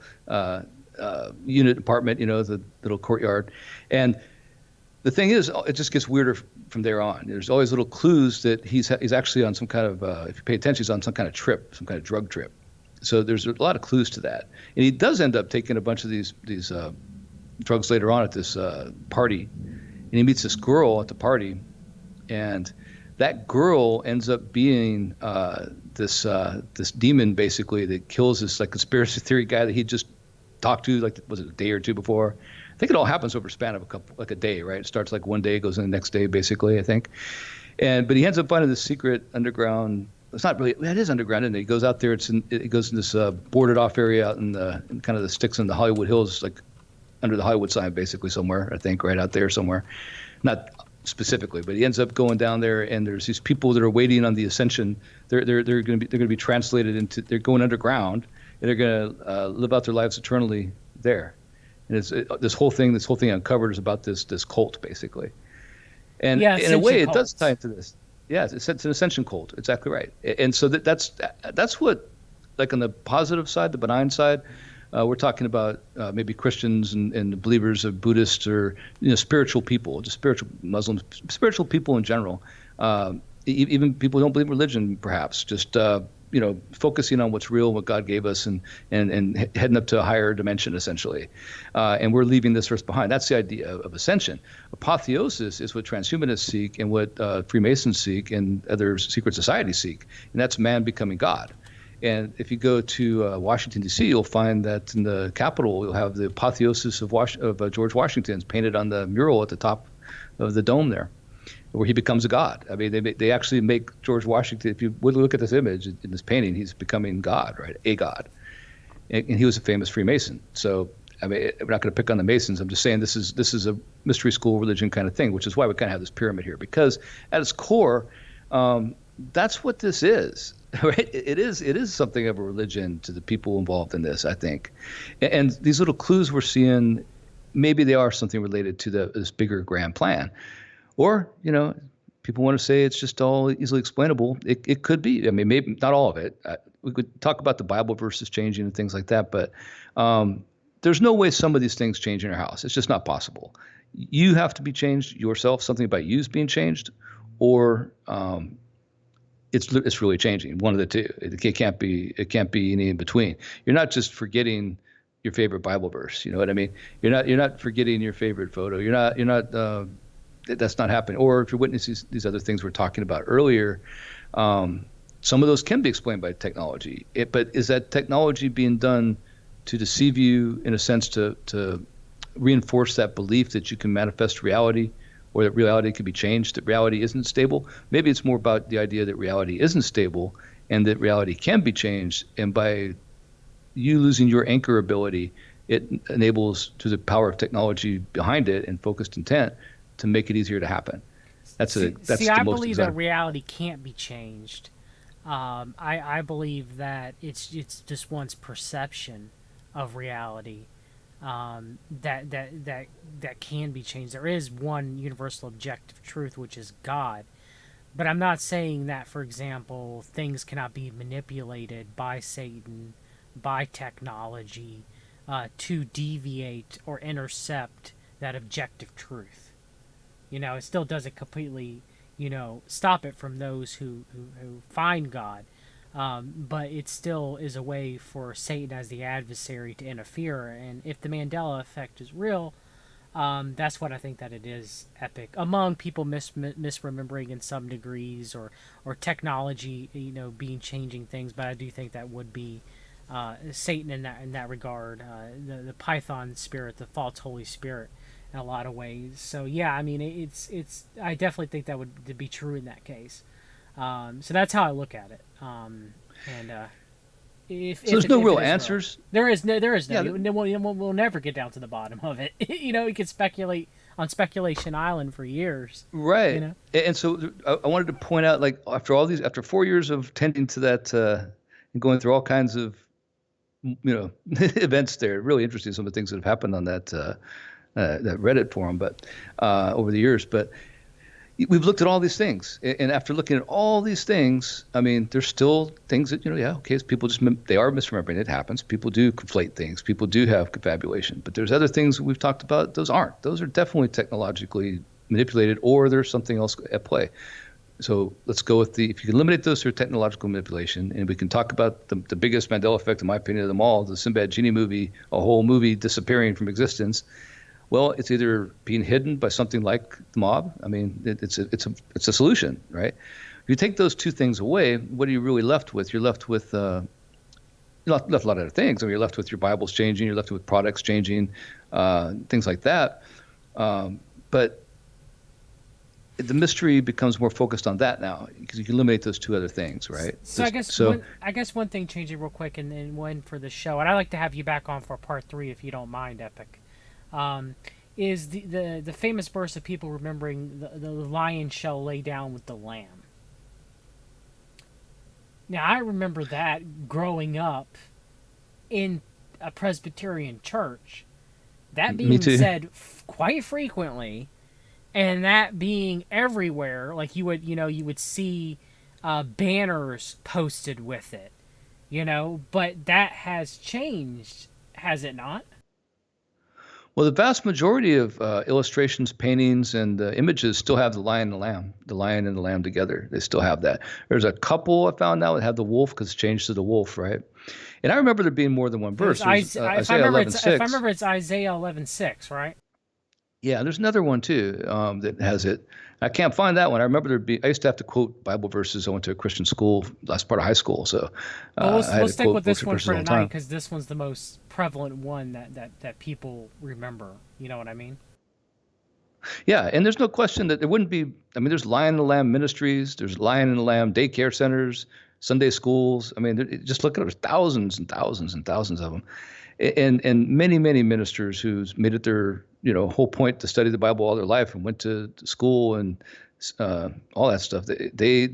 unit apartment. The little courtyard, and the thing is, it just gets weirder from there on. There's always little clues that he's actually on some kind of, if you pay attention, he's on some kind of trip, some kind of drug trip. So there's a lot of clues to that, and he does end up taking a bunch of these drugs later on at this party, and he meets this girl at the party, and that girl ends up being this demon basically that kills this like conspiracy theory guy that he just talked to, like, was it a day or two before? I think it all happens over a span of a day, right? It starts like one day, goes in the next day, basically, I think. But he ends up finding this secret underground. It's not really, it is underground, and he goes out there. It goes in this boarded off area out in kind of the sticks in the Hollywood Hills, like under the Hollywood sign, basically somewhere. I think right out there somewhere, not specifically, but he ends up going down there, and there's these people that are waiting on the ascension. They're going to be translated into. They're going underground, and they're going to live out their lives eternally there. And this whole thing uncovered is about this cult basically, and Yeah, in a way ascension it does cults. tie into this. Yeah, it's an ascension cult. Exactly right. And so that's what, like on the positive side, the benign side, we're talking about maybe Christians and believers of Buddhists or spiritual people, just spiritual Muslims, spiritual people in general, even people who don't believe in religion, perhaps just focusing on what's real, what God gave us, and heading up to a higher dimension, essentially. And we're leaving this earth behind. That's the idea of ascension. Apotheosis is what transhumanists seek and what Freemasons seek and other secret societies seek, and that's man becoming God. And if you go to Washington, D.C., you'll find that in the Capitol, you'll have the apotheosis of George Washington painted on the mural at the top of the dome there, where he becomes a god. I mean, they actually make George Washington, if you would look at this image in this painting, he's becoming God, right? A god. And he was a famous Freemason. So, I mean, we're not going to pick on the Masons. I'm just saying this is a mystery school religion kind of thing, which is why we kind of have this pyramid here, because at its core, that's what this is, right? It is something of a religion to the people involved in this, I think. And these little clues we're seeing, maybe they are something related to this bigger grand plan. Or, people want to say it's just all easily explainable. It could be. I mean, maybe not all of it. We could talk about the Bible verses changing and things like that, but there's no way some of these things change in your house. It's just not possible. You have to be changed yourself, something about you is being changed, or it's really changing. One of the two. It can't be any in between. You're not just forgetting your favorite Bible verse. You know what I mean? You're not forgetting your favorite photo. You're not. That's not happening. Or if you're witnessing these other things we're talking about earlier, some of those can be explained by technology. But is that technology being done to deceive you, in a sense, to reinforce that belief that you can manifest reality, or that reality can be changed, that reality isn't stable? Maybe it's more about the idea that reality isn't stable and that reality can be changed. And by you losing your anchor ability, it enables, through the power of technology behind it and focused intent, to make it easier to happen. That's See, the I most believe exciting. that reality can't be changed. I believe that it's just one's perception of reality that can be changed. There is one universal objective truth, which is God. But I'm not saying that, for example, things cannot be manipulated by Satan, by technology, to deviate or intercept that objective truth. It still doesn't completely, stop it from those who find God. But it still is a way for Satan as the adversary to interfere. And if the Mandela Effect is real, that's what I think that it is, Epic. Among people misremembering in some degrees, or technology, being changing things. But I do think that would be Satan in that regard, the Python spirit, the false Holy Spirit, in a lot of ways. So yeah, I mean, it's I definitely think that would be true in that case. So that's how I look at it. And if So there's if no if real it is real, answers. there is no. Yeah. We'll never get down to the bottom of it. We could speculate on Speculation Island for years. You Right. know. And so I wanted to point out, like, after 4 years of tending to that, and going through all kinds of, events there, really interesting, some of the things that have happened on that Reddit forum, but over the years. But we've looked at all these things, and after looking at all these things, I mean, there's still things that, okay, people they are misremembering. It happens. People do conflate things. People do have confabulation. But there's other things that we've talked about. Those aren't. Those are definitely technologically manipulated, or there's something else at play. So let's go with if you can eliminate those through technological manipulation, and we can talk about the biggest Mandela effect, in my opinion, of them all, the Sinbad Genie movie, a whole movie disappearing from existence. Well, it's either being hidden by something like the mob. I mean, it's a solution, right? If you take those two things away, what are you really left with? You're left with you're left a lot of other things. I mean, you're left with your Bibles changing. You're left with products changing, things like that. But the mystery becomes more focused on that now, because you can eliminate those two other things, right? So I guess one thing, changing real quick, and one for the show, and I'd like to have you back on for part 3 if you don't mind, Epic. Is the famous burst of people remembering the lion shall lay down with the lamb. Now, I remember that growing up in a Presbyterian church. That being said quite frequently, and that being everywhere. Like you would see banners posted with it, but that has changed, has it not? Well, the vast majority of illustrations, paintings, and images still have the lion and the lamb together. They still have that. There's a couple I found now that have the wolf, because it's changed to the wolf, right? And I remember there being more than one verse. Isaiah 11:6. If I remember, it's Isaiah 11:6, right? Yeah, there's another one too that has it. I can't find that one. I remember I used to have to quote Bible verses. I went to a Christian school last part of high school, so we'll stick with this one for tonight, because this one's the most prevalent one that people remember. You know what I mean? Yeah, and there's no question that there wouldn't be. I mean, there's Lion and the Lamb ministries. There's Lion and the Lamb daycare centers, Sunday schools. I mean, just look at it. There's thousands and thousands and thousands of them, and many quotes who's made it their whole point to study the Bible all their life and went to school and all that stuff. They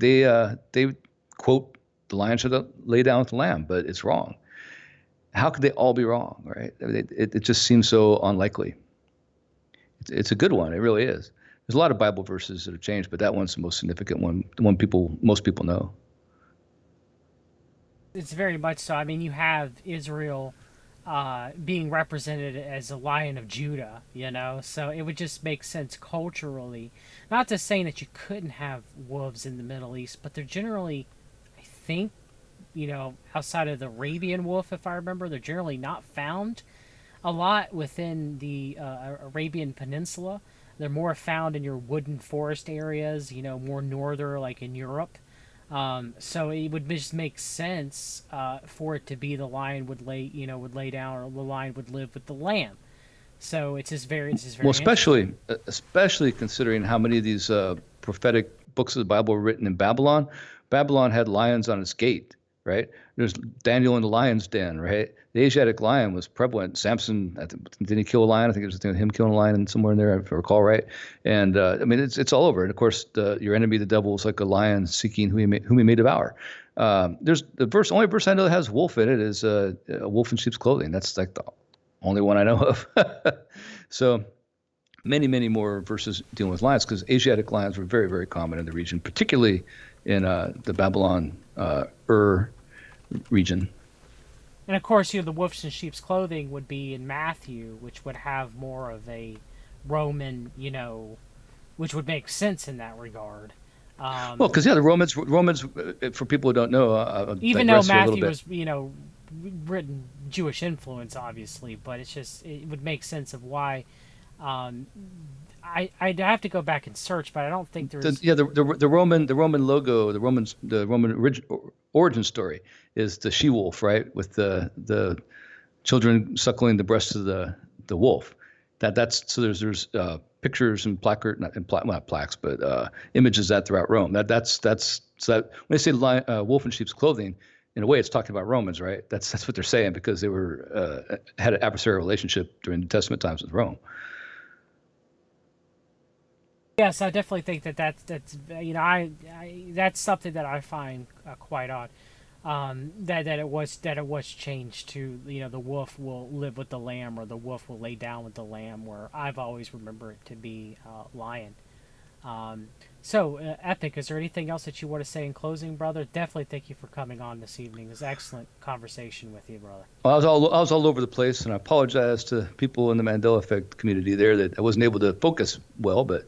quote the lion should lay down with the lamb, but it's wrong. How could they all be wrong, right? It just seems so unlikely. It's a good one. It really is. There's a lot of Bible verses that have changed, but that one's the most significant one, the one most people know. It's very much so. I mean, you have Israel being represented as a Lion of Judah, so it would just make sense culturally. Not to say that you couldn't have wolves in the Middle East, but they're generally, I think, outside of the Arabian wolf, if I remember, they're generally not found a lot within the Arabian Peninsula. They're more found in your wooded forest areas, more northern, like in Europe. So it would just make sense for it to be the lion would lay down, or the lion would live with the lamb. So it's just very well, especially considering how many of these prophetic books of the Bible were written in Babylon. Babylon had lions on its gate, right? There's Daniel in the lion's den, right? The Asiatic lion was prevalent. Samson, didn't he kill a lion? I think it was him killing a lion somewhere in there, if I recall right. And I mean, it's all over. And of course, your enemy, the devil, is like a lion seeking whom he may devour. There's the only verse I know that has wolf in it is a wolf in sheep's clothing. That's like the only one I know of. So many more verses dealing with lions, because Asiatic lions were very, very common in the region, particularly in the Babylon region. And of course, the wolves in sheep's clothing would be in Matthew, which would have more of a Roman, which would make sense in that regard. Well, because the Romans, for people who don't know, even though Matthew was, written Jewish influence, obviously, but it would make sense of why. I'd have to go back and search, but I don't think there's. The Roman logo, the Roman origin story is the she-wolf, right, with the children suckling the breasts of the wolf. That's so there's pictures and placard, not plaques, but images that throughout Rome. That's so that when they say wolf in sheep's clothing, in a way, it's talking about Romans, right? That's what they're saying because they were had an adversarial relationship during New Testament times with Rome. Yes, I definitely think that's I that's something that I find quite odd. That it was changed to the wolf will live with the lamb or the wolf will lay down with the lamb, where I've always remembered it to be lion. So Epic, is there anything else that you want to say in closing, brother? Definitely thank you for coming on this evening. It was an excellent conversation with you, brother. Well, I was all over the place, and I apologize to people in the Mandela Effect community there that I wasn't able to focus well, but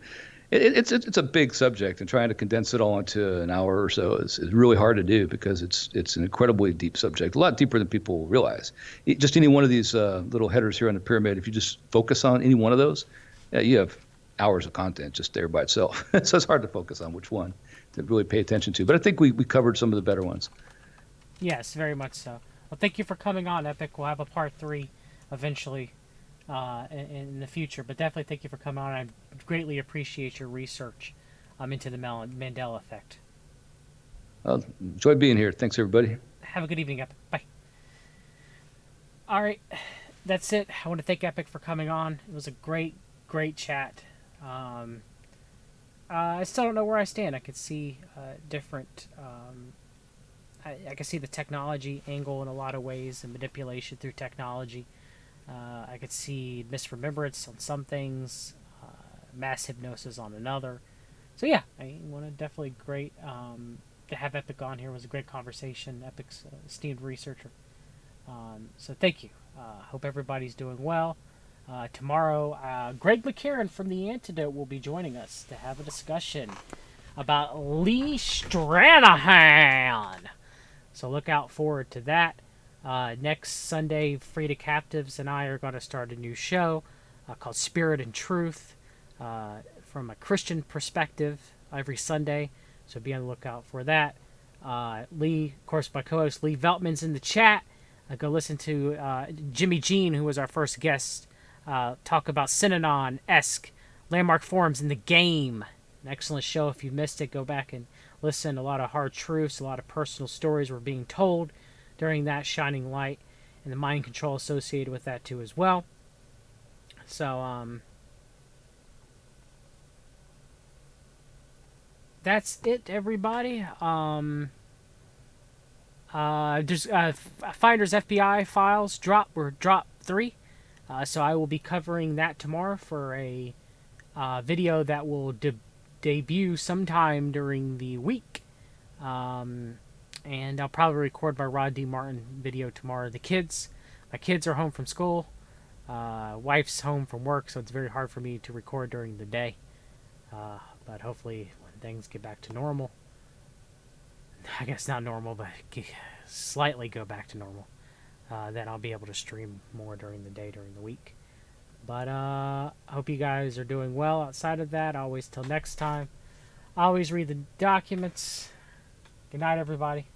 it's a big subject, and trying to condense it all into an hour or so is really hard to do because it's an incredibly deep subject, a lot deeper than people realize. Just any one of these little headers here on the pyramid, if you just focus on any one of those, yeah, you have hours of content just there by itself. So it's hard to focus on which one to really pay attention to. But I think we covered some of the better ones. Yes, very much so. Well, thank you for coming on, Epic. We'll have a part 3 eventually in the future. But definitely thank you for coming on. I greatly appreciate your research into the Mandela Effect. Well, enjoyed being here. Thanks, everybody. Have a good evening, Epic. Bye. All right, that's it. I want to thank Epic for coming on. It was a great chat. I still don't know where I stand. I could see different... I can see the technology angle in a lot of ways and manipulation through technology. I could see misremembrance on some things, mass hypnosis on another. So yeah, I want to definitely great to have Epic on here. It was a great conversation. Epic's esteemed researcher. So thank you. Hope everybody's doing well. Tomorrow, Greg McCarran from The Antidote will be joining us to have a discussion about Lee Stranahan. So look out forward to that. Next Sunday, Free to Captives and I are going to start a new show called Spirit and Truth from a Christian perspective every Sunday. So be on the lookout for that. Lee, of course, my co-host Lee Veltman's in the chat. Go listen to Jimmy Jean, who was our first guest, talk about Synanon-esque landmark forms in the game. An excellent show. If you missed it, go back and listen. A lot of hard truths, a lot of personal stories were being told during that shining light, and the mind control associated with that too as well. So that's it, everybody. There's Finders FBI files drop 3. So I will be covering that tomorrow for a video that will debut sometime during the week. And I'll probably record my Rod D. Martin video tomorrow. My kids are home from school. Wife's home from work, so it's very hard for me to record during the day. But hopefully when things get back to normal, I guess not normal, but slightly go back to normal, then I'll be able to stream more during the day, during the week. But I hope you guys are doing well outside of that. Always till next time. Always read the documents. Good night, everybody.